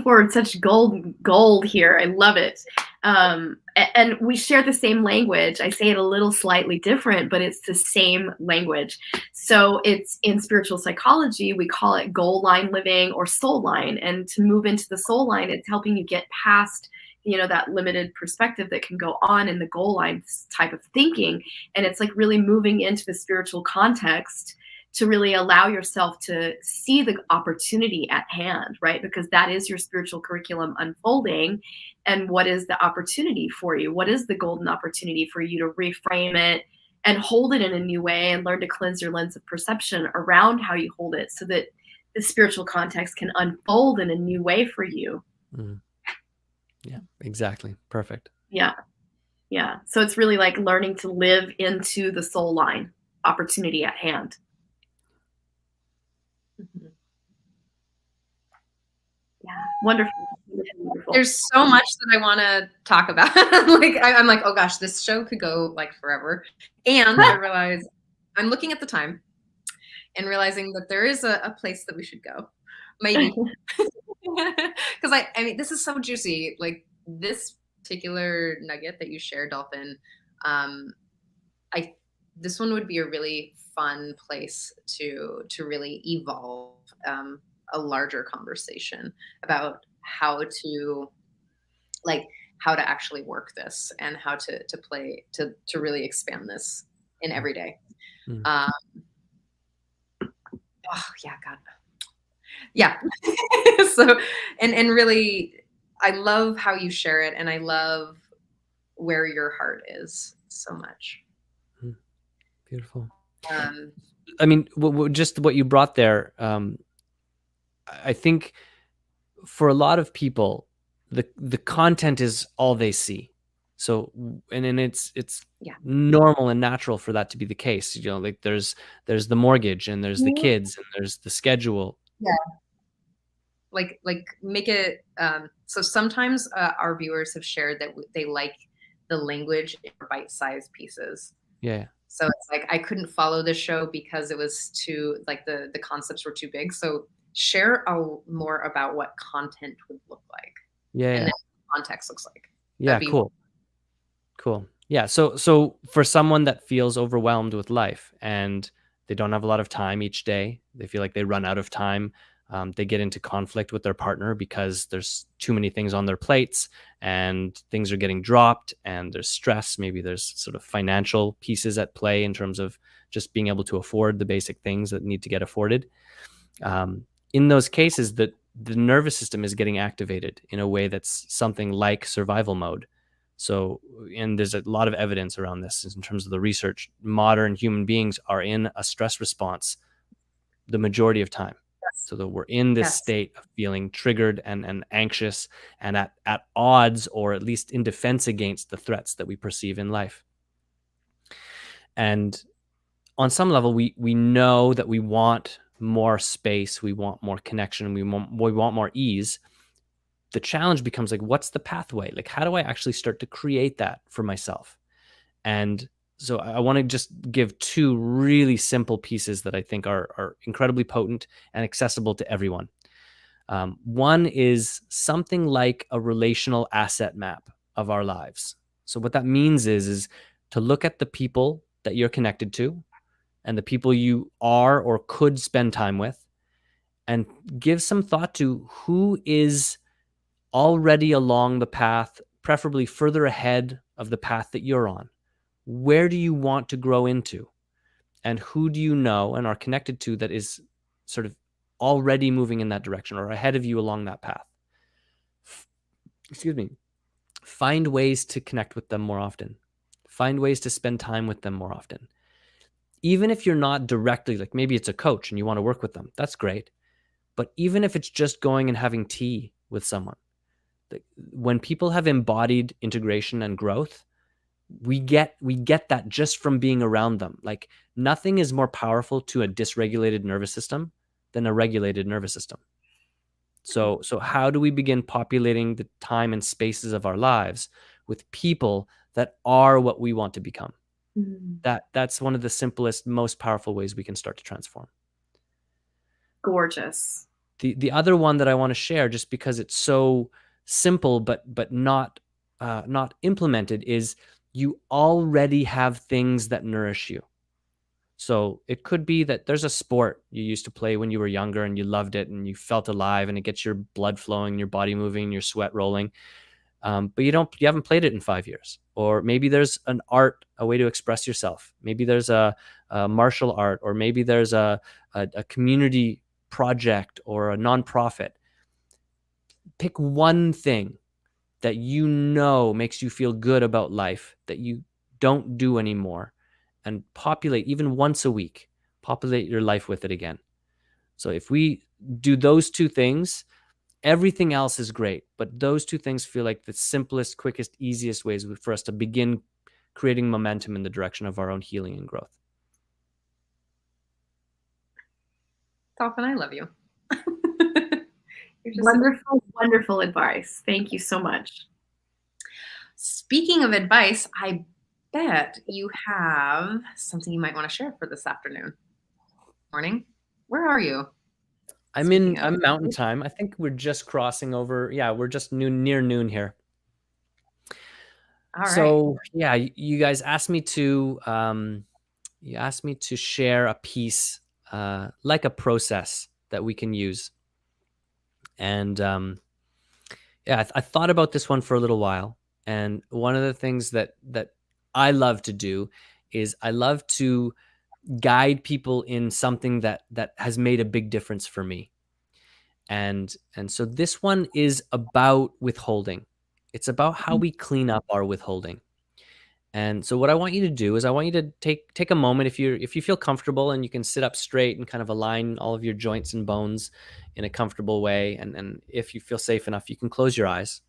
forward such gold here. I love it. And we share the same language. I say it a little slightly different, but it's the same language. So it's in spiritual psychology, we call it goal line living or soul line. And to move into the soul line, it's helping you get past, that limited perspective that can go on in the goal line type of thinking. And it's like really moving into the spiritual context to really allow yourself to see the opportunity at hand, right? Because that is your spiritual curriculum unfolding. And what is the opportunity for you? What is the golden opportunity for you to reframe it and hold it in a new way and learn to cleanse your lens of perception around how you hold it so that the spiritual context can unfold in a new way for you? Yeah, exactly. Perfect. Yeah. Yeah. So it's really like learning to live into the soul line, opportunity at hand. Yeah. Wonderful. Wonderful. There's so much that I want to talk about. Like I'm like, oh gosh, this show could go like forever. And I realize I'm looking at the time and realizing that there is a place that we should go, maybe. Because I mean, this is so juicy. Like this particular nugget that you share, Dolphin. This one would be a really fun place to really evolve a larger conversation about how to like how to actually work this and how to play to really expand this in every day. Mm. Oh yeah, God. Yeah. So and really I love how you share it, and I love where your heart is so much. Beautiful. Um I mean, just what you brought there, I think for a lot of people, the content is all they see. So, and it's Yeah. normal and natural for that to be the case. You know, like there's the mortgage, and there's the kids, and there's the schedule. Yeah. Like make it so sometimes our viewers have shared that they like the language in bite-sized pieces. Yeah. So it's like I couldn't follow this show because it was too like the concepts were too big. So share more about what content would look like, Yeah. and Yeah. then what context looks like. Yeah. That'd be Cool. Yeah. So for someone that feels overwhelmed with life and they don't have a lot of time each day, they feel like they run out of time. They get into conflict with their partner because there's too many things on their plates and things are getting dropped and there's stress. Maybe there's sort of financial pieces at play in terms of just being able to afford the basic things that need to get afforded. In those cases, the nervous system is getting activated in a way that's something like survival mode. So, and there's a lot of evidence around this in terms of the research. Modern human beings are in a stress response the majority of time. So that we're in this state of feeling triggered and anxious and at odds, or at least in defense against the threats that we perceive in life. And on some level, we know that we want more space, we want more connection, we want more ease. The challenge becomes like, what's the pathway? Like, how do I actually start to create that for myself? And so I want to just give two really simple pieces that I think are incredibly potent and accessible to everyone. One is something like a relational asset map of our lives. So what that means is to look at the people that you're connected to and the people you are or could spend time with, and give some thought to who is already along the path, preferably further ahead of the path that you're on. Where do you want to grow into? And who do you know and are connected to that is sort of already moving in that direction or ahead of you along that path? Excuse me. Find ways to connect with them more often. Find ways to spend time with them more often. Even if you're not directly, like maybe it's a coach and you want to work with them, that's great. But even if it's just going and having tea with someone, when people have embodied integration and growth, we get that just from being around them. Like nothing is more powerful to a dysregulated nervous system than a regulated nervous system. So how do we begin populating the time and spaces of our lives with people that are what we want to become? That's one of the simplest, most powerful ways we can start to transform. Gorgeous. The other one that I want to share, just because it's so simple but not implemented, is you already have things that nourish you. So it could be that there's a sport you used to play when you were younger and you loved it and you felt alive and it gets your blood flowing, your body moving, your sweat rolling. But you haven't played it in 5 years. Or maybe there's an art, a way to express yourself. Maybe there's a martial art, or maybe there's a community project or a nonprofit. Pick one thing that you know makes you feel good about life that you don't do anymore, and populate, even once a week, populate your life with it again. So if we do those two things, everything else is great, but those two things feel like the simplest, quickest, easiest ways for us to begin creating momentum in the direction of our own healing and growth. Dolphin, I love you. You're just Wonderful, wonderful advice. Thank you so much. Speaking of advice, I bet you have something you might want to share for this afternoon. Morning. Where are you? I'm Speaking of. I'm mountain time. I think we're just crossing over. Yeah, we're just near noon here. All right. So yeah, you guys asked me to share a piece, like a process that we can use. And yeah, I thought about this one for a little while. And one of the things that I love to do is I love to guide people in something that has made a big difference for me. And so this one is about withholding. It's about how we clean up our withholding. And so what I want you to do is I want you to take a moment, if you feel comfortable and you can sit up straight and kind of align all of your joints and bones in a comfortable way. And if you feel safe enough, you can close your eyes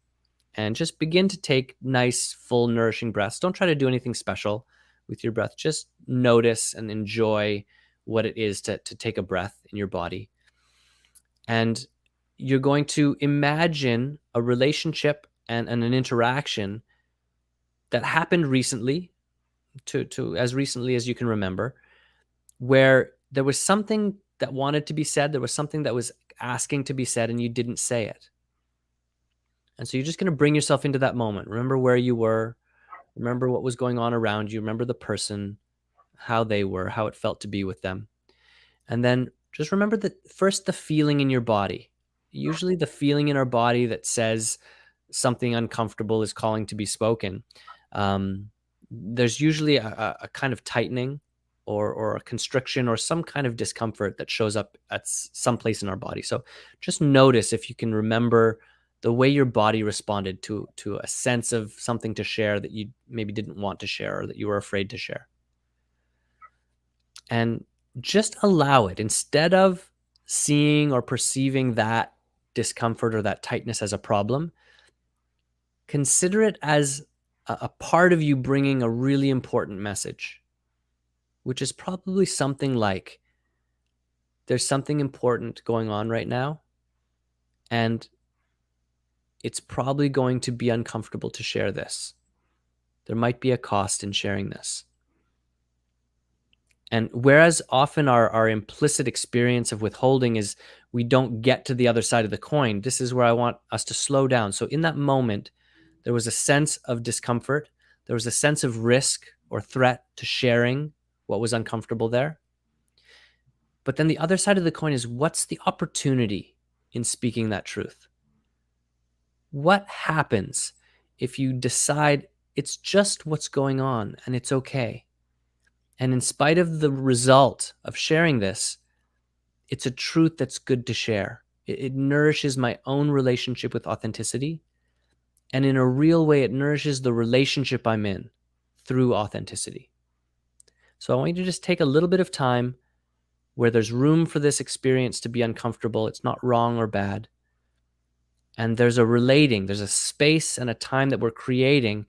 and just begin to take nice, full, nourishing breaths. Don't try to do anything special with your breath. Just notice and enjoy what it is to take a breath in your body. And you're going to imagine a relationship and an interaction that happened recently, to as recently as you can remember, where there was something that wanted to be said, there was something that was asking to be said, and you didn't say it. And so you're just going to bring yourself into that moment. Remember where you were, remember what was going on around you, remember the person, how they were, how it felt to be with them. And then just remember that first, the feeling in your body. Usually the feeling in our body that says something uncomfortable is calling to be spoken. There's usually a kind of tightening or a constriction or some kind of discomfort that shows up at some place in our body. So just notice if you can remember the way your body responded to a sense of something to share that you maybe didn't want to share or that you were afraid to share. And just allow it. Instead of seeing or perceiving that discomfort or that tightness as a problem, consider it as a part of you bringing a really important message, which is probably something like, there's something important going on right now, and it's probably going to be uncomfortable to share this. There might be a cost in sharing this. And whereas often our implicit experience of withholding is we don't get to the other side of the coin, this is where I want us to slow down. So in that moment, there was a sense of discomfort. There was a sense of risk or threat to sharing what was uncomfortable there. But then the other side of the coin is, what's the opportunity in speaking that truth? What happens if you decide it's just what's going on and it's okay? And in spite of the result of sharing this, it's a truth that's good to share. It nourishes my own relationship with authenticity. And in a real way, it nourishes the relationship I'm in through authenticity. So I want you to just take a little bit of time where there's room for this experience to be uncomfortable. It's not wrong or bad. And there's a space and a time that we're creating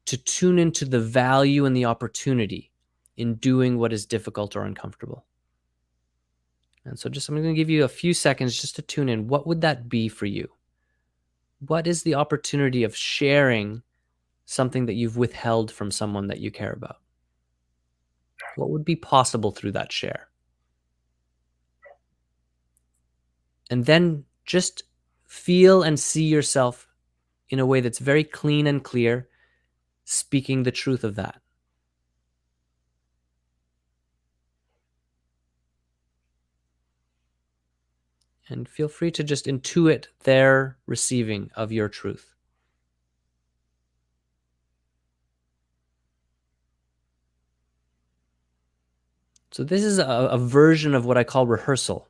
to tune into the value and the opportunity in doing what is difficult or uncomfortable. And so I'm going to give you a few seconds just to tune in. What would that be for you? What is the opportunity of sharing something that you've withheld from someone that you care about? What would be possible through that share? And then just feel and see yourself in a way that's very clean and clear, speaking the truth of that. And feel free to just intuit their receiving of your truth. So this is a version of what I call rehearsal.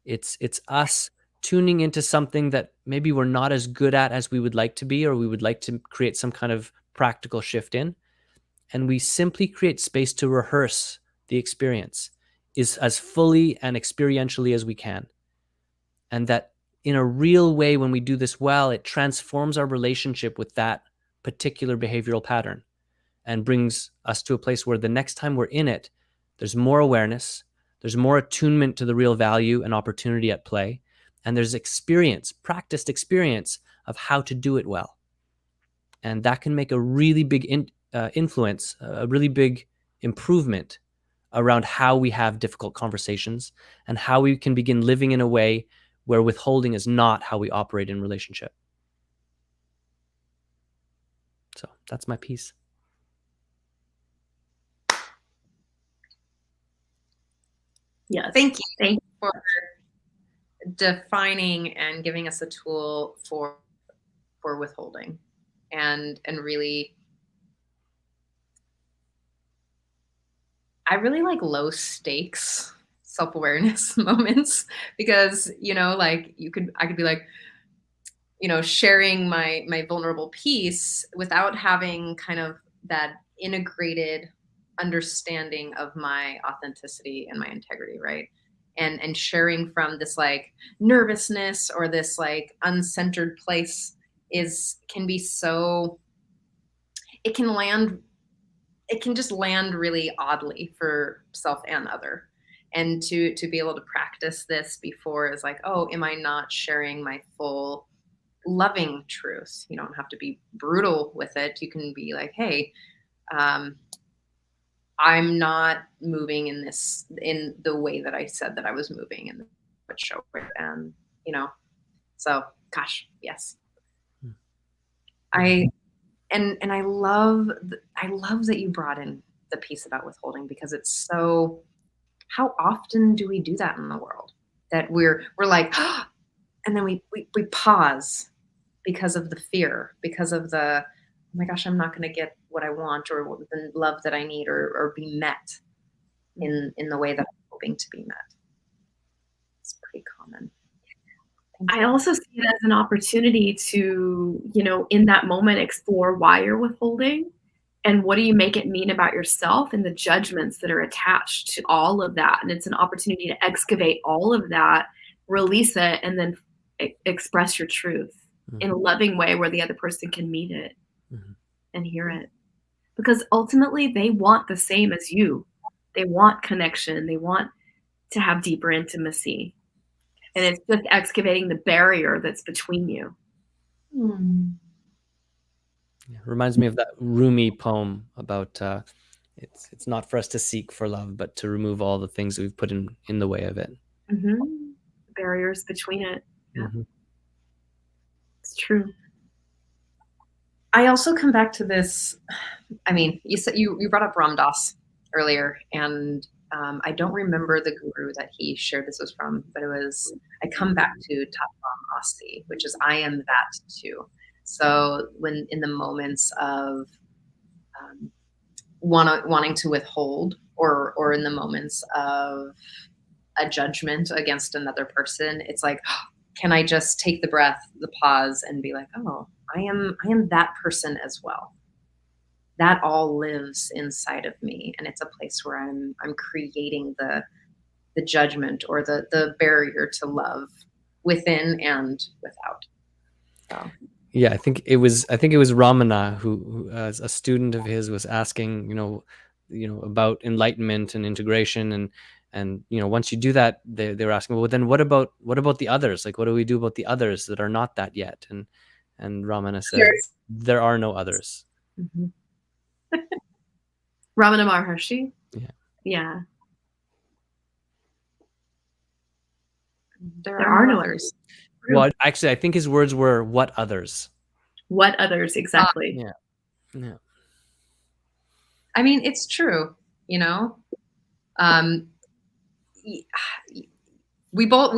It's us tuning into something that maybe we're not as good at as we would like to be, or we would like to create some kind of practical shift in. And we simply create space to rehearse the experience is as fully and experientially as we can. And that in a real way, when we do this well, it transforms our relationship with that particular behavioral pattern and brings us to a place where the next time we're in it, there's more awareness, there's more attunement to the real value and opportunity at play, and there's experience, practiced experience of how to do it well. And that can make a really big influence, a really big improvement around how we have difficult conversations and how we can begin living in a way where withholding is not how we operate in relationship. So that's my piece. Yes. Thank you Thank for defining and giving us a tool for withholding, and really, I really like low stakes self-awareness moments, because, like I could be like, sharing my vulnerable piece without having kind of that integrated understanding of my authenticity and my integrity, right? And sharing from this like nervousness or this like uncentered place can be so, it can just land really oddly for self and other. And to be able to practice this before is like, oh, am I not sharing my full loving truth? You don't have to be brutal with it. You can be like, hey, I'm not moving in the way that I said that I was moving, and what show it. And so gosh, yes. I love that you brought in the piece about withholding, because it's so, how often do we do that in the world, that we're like, and then we pause because of the fear, because of the, oh my gosh, I'm not going to get what I want, or the love that I need, or be met in the way that I'm hoping to be met. It's pretty common. I also see it as an opportunity to, in that moment, explore why you're withholding and what do you make it mean about yourself and the judgments that are attached to all of that. And it's an opportunity to excavate all of that, release it, and then express your truth in a loving way where the other person can meet it and hear it. Because ultimately they want the same as you. They want connection. They want to have deeper intimacy. And it's just excavating the barrier that's between you. Yeah, reminds me of that Rumi poem about it's not for us to seek for love, but to remove all the things that we've put in the way of it. Barriers between it. Yeah. It's true. I also come back to this. I mean, you said you brought up Ram Dass earlier, and I don't remember the guru that he shared this was from, but it was, I come back to Tatvam Asti, which is I am that too. So when in the moments of wanting to withhold, or in the moments of a judgment against another person, it's like, can I just take the breath, the pause, and be like, oh, I am that person as well. That all lives inside of me, and it's a place where I'm creating the judgment or the barrier to love within and without. So. Yeah, I think it was Ramana who as a student of his was asking, about enlightenment and integration, and once you do that, they were asking, well, then what about the others? Like, what do we do about the others that are not that yet? And Ramana said, there are no others. Ramana Maharshi. Yeah. There are no others. Well, actually, I think his words were, what others? What others, exactly. Yeah. I mean, it's true, we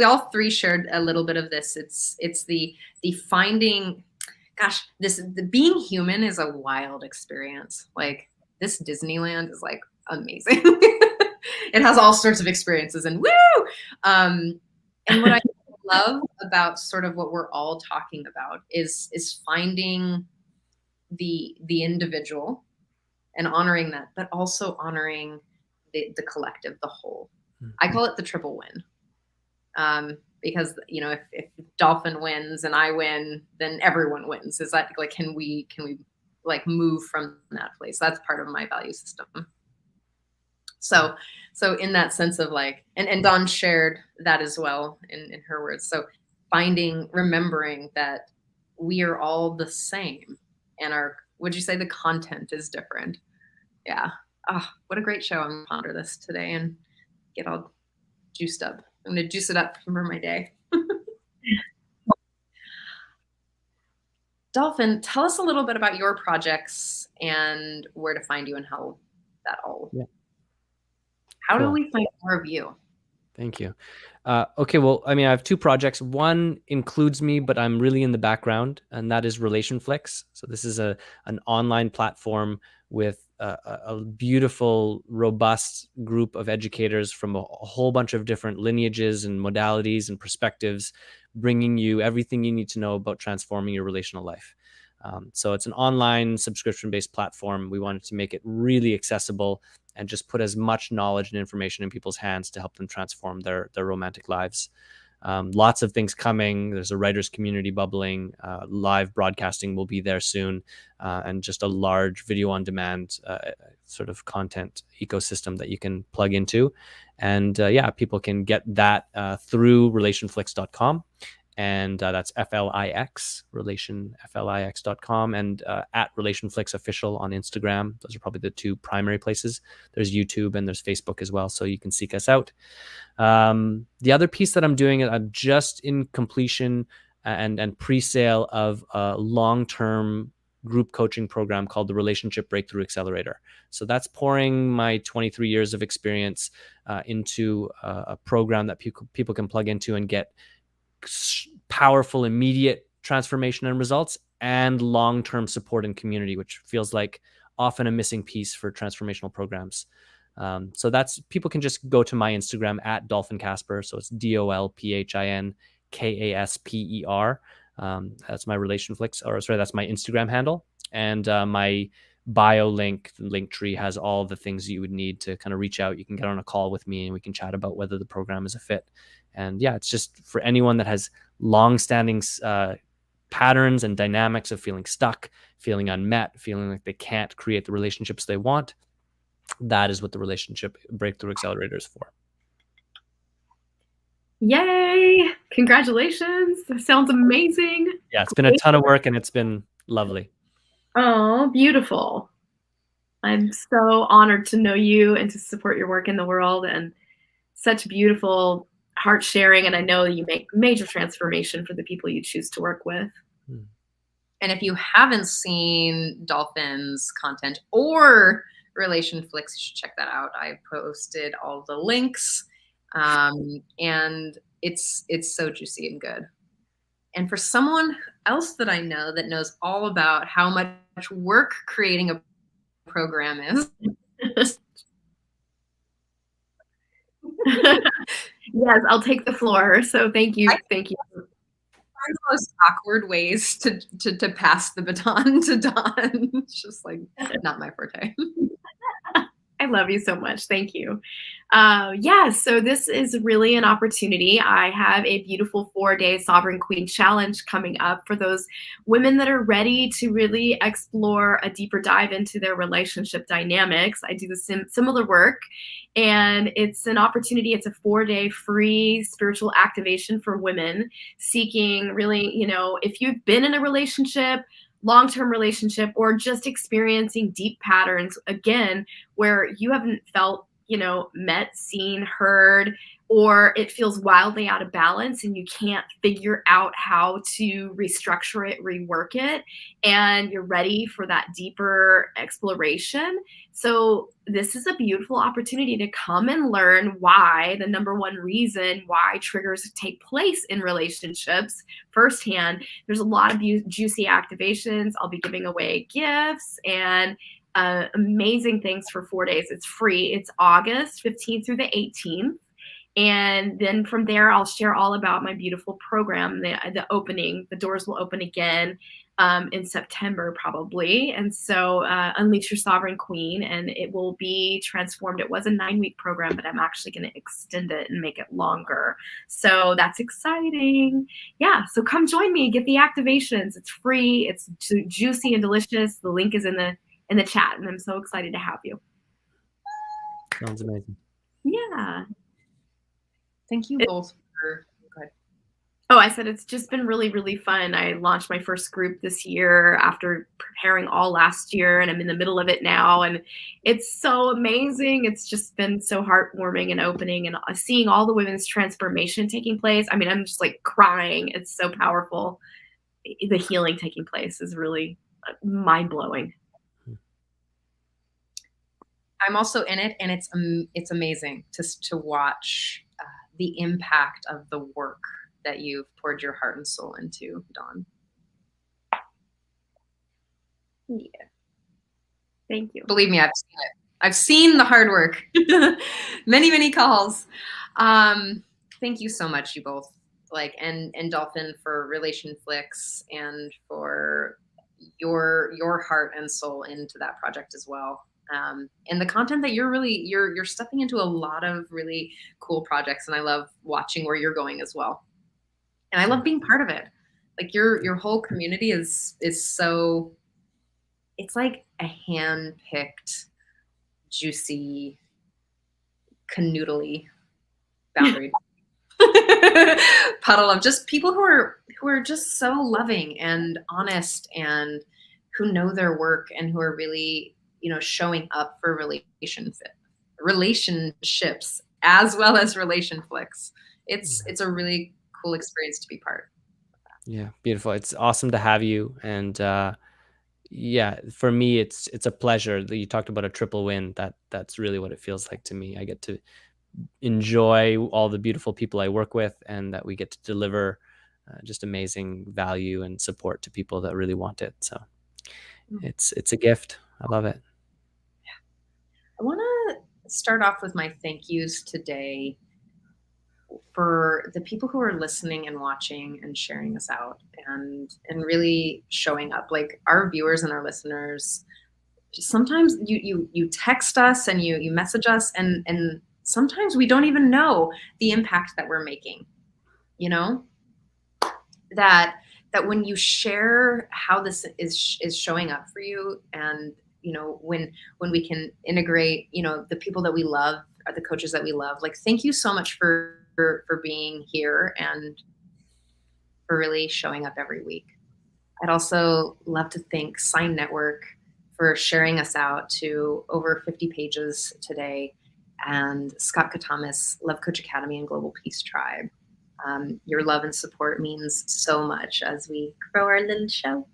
all three shared a little bit of this. It's the finding, gosh, the being human is a wild experience. Like, this Disneyland is like amazing. It has all sorts of experiences, and woo! And what I love about sort of what we're all talking about is finding the individual and honoring that, but also honoring the collective, the whole. I call it the triple win. Because if Dolphin wins and I win, then everyone wins. Is that like, can we like move from that place? That's part of my value system. So in that sense of like, and Dawn shared that as well in her words. So remembering that we are all the same, and would you say the content is different? Yeah. Oh, what a great show. I'm gonna ponder this today and get all juiced up. I'm gonna juice it up for my day. Dolphin, tell us a little bit about your projects and where to find you and how that all. Yeah. How do Cool. we find more of you? Thank you. Okay, well, I mean, I have two projects. One includes me, but I'm really in the background, and that is Relationflix. So this is an online platform with a beautiful, robust group of educators from a whole bunch of different lineages and modalities and perspectives, bringing you everything you need to know about transforming your relational life. So it's an online subscription-based platform. We wanted to make it really accessible and just put as much knowledge and information in people's hands to help them transform their romantic lives. Lots of things coming. There's a writers community bubbling. Live broadcasting will be there soon, and just a large video on demand sort of content ecosystem that you can plug into. And yeah, people can get that through relationflix.com. And that's FLIX, FLIX.com, and at Relationflix Official on Instagram. Those are probably the two primary places. There's YouTube and there's Facebook as well, so you can seek us out. The other piece that I'm doing, I'm just in completion and pre-sale of a long-term group coaching program called the Relationship Breakthrough Accelerator. So that's pouring my 23 years of experience into a program that people can plug into and get powerful, immediate transformation and results, and long-term support and community, which feels like often a missing piece for transformational programs. So that's, people can just go to my Instagram at Dolphin Kasper. So it's DOLPHIN KASPER. That's my Relationflix, or sorry, that's my Instagram handle. And my bio link, the link tree, has all the things you would need to kind of reach out. You can get on a call with me and we can chat about whether the program is a fit. And yeah, it's just for anyone that has long-standing patterns and dynamics of feeling stuck, feeling unmet, feeling like they can't create the relationships they want. That is what the Relationship Breakthrough Accelerator is for. Yay! Congratulations. That sounds amazing. Yeah, it's been a ton of work and it's been lovely. Oh, beautiful. I'm so honored to know you and to support your work in the world, and such beautiful heart sharing. And I know you make major transformation for the people you choose to work with. And if you haven't seen Dolphin's content or Relationflix, you should check that out. I posted all the links, and it's so juicy and good. And for someone else that I know that knows all about how much work creating a program is. Yes, I'll take the floor. So thank you. Thank you. Find the most awkward ways to pass the baton to Dawn. It's just like not my forte. I love you so much. Thank you. Yeah, so this is really an opportunity. I have a beautiful 4-day Sovereign Queen Challenge coming up for those women that are ready to really explore a deeper dive into their relationship dynamics. I do the similar work, and it's an opportunity. It's a 4-day free spiritual activation for women seeking really, if you've been in a relationship, long-term relationship, or just experiencing deep patterns, again, where you haven't felt, met, seen, heard, or it feels wildly out of balance and you can't figure out how to restructure it, rework it, and you're ready for that deeper exploration. So this is a beautiful opportunity to come and learn why, the number one reason why triggers take place in relationships firsthand. There's a lot of juicy activations. I'll be giving away gifts and amazing things for 4 days. It's free. It's August 15th through the 18th. And then from there, I'll share all about my beautiful program. The opening, the doors will open again in September probably. And so Unleash Your Sovereign Queen, and it will be transformed. It was a 9-week program, but I'm actually going to extend it and make it longer. So that's exciting. Yeah, so come join me, get the activations. It's free. It's juicy and delicious. The link is in the chat, and I'm so excited to have you. Sounds amazing. Yeah. Thank you both for. Go ahead. Oh, I said it's just been really, really fun. I launched my first group this year after preparing all last year, and I'm in the middle of it now. And it's so amazing. It's just been so heartwarming and opening, and seeing all the women's transformation taking place. I mean, I'm just like crying. It's so powerful. The healing taking place is really mind blowing. I'm also in it, and it's amazing to watch the impact of the work that you've poured your heart and soul into, Dawn. Yeah. Thank you. Believe me, I've seen it. I've seen the hard work. Many, many calls. Thank you so much, you both. And Dolphin, for Relationflix, and for your heart and soul into that project as well. And the content that you're stepping into a lot of really cool projects, and I love watching where you're going as well. And I love being part of it. Like your whole community is so, it's like a hand-picked, juicy, canoodly, boundary puddle of just people who are just so loving and honest, and who know their work, and who are really, showing up for relationships as well as Relationflix. It's a really cool experience to be part. Yeah, beautiful. It's awesome to have you. And yeah, for me, it's a pleasure. You talked about a triple win. That's really what it feels like to me. I get to enjoy all the beautiful people I work with, and that we get to deliver just amazing value and support to people that really want it. So it's a gift. I love it. I want to start off with my thank yous today for the people who are listening and watching and sharing us out, and really showing up. Like, our viewers and our listeners, sometimes you text us and you message us, and sometimes we don't even know the impact that we're making. That when you share how this is showing up for you, and when we can integrate the people that we love, the coaches that we love, like, thank you so much for being here and for really showing up every week. I'd also love to thank Sign Network for sharing us out to over 50 pages today, and Scott Katamis, Love Coach Academy and Global Peace Tribe. Your love and support means so much as we grow our little show.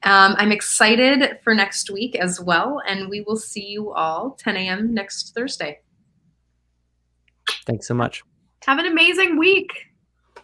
I'm excited for next week as well, and we will see you all 10 a.m. next Thursday. Thanks so much. Have an amazing week.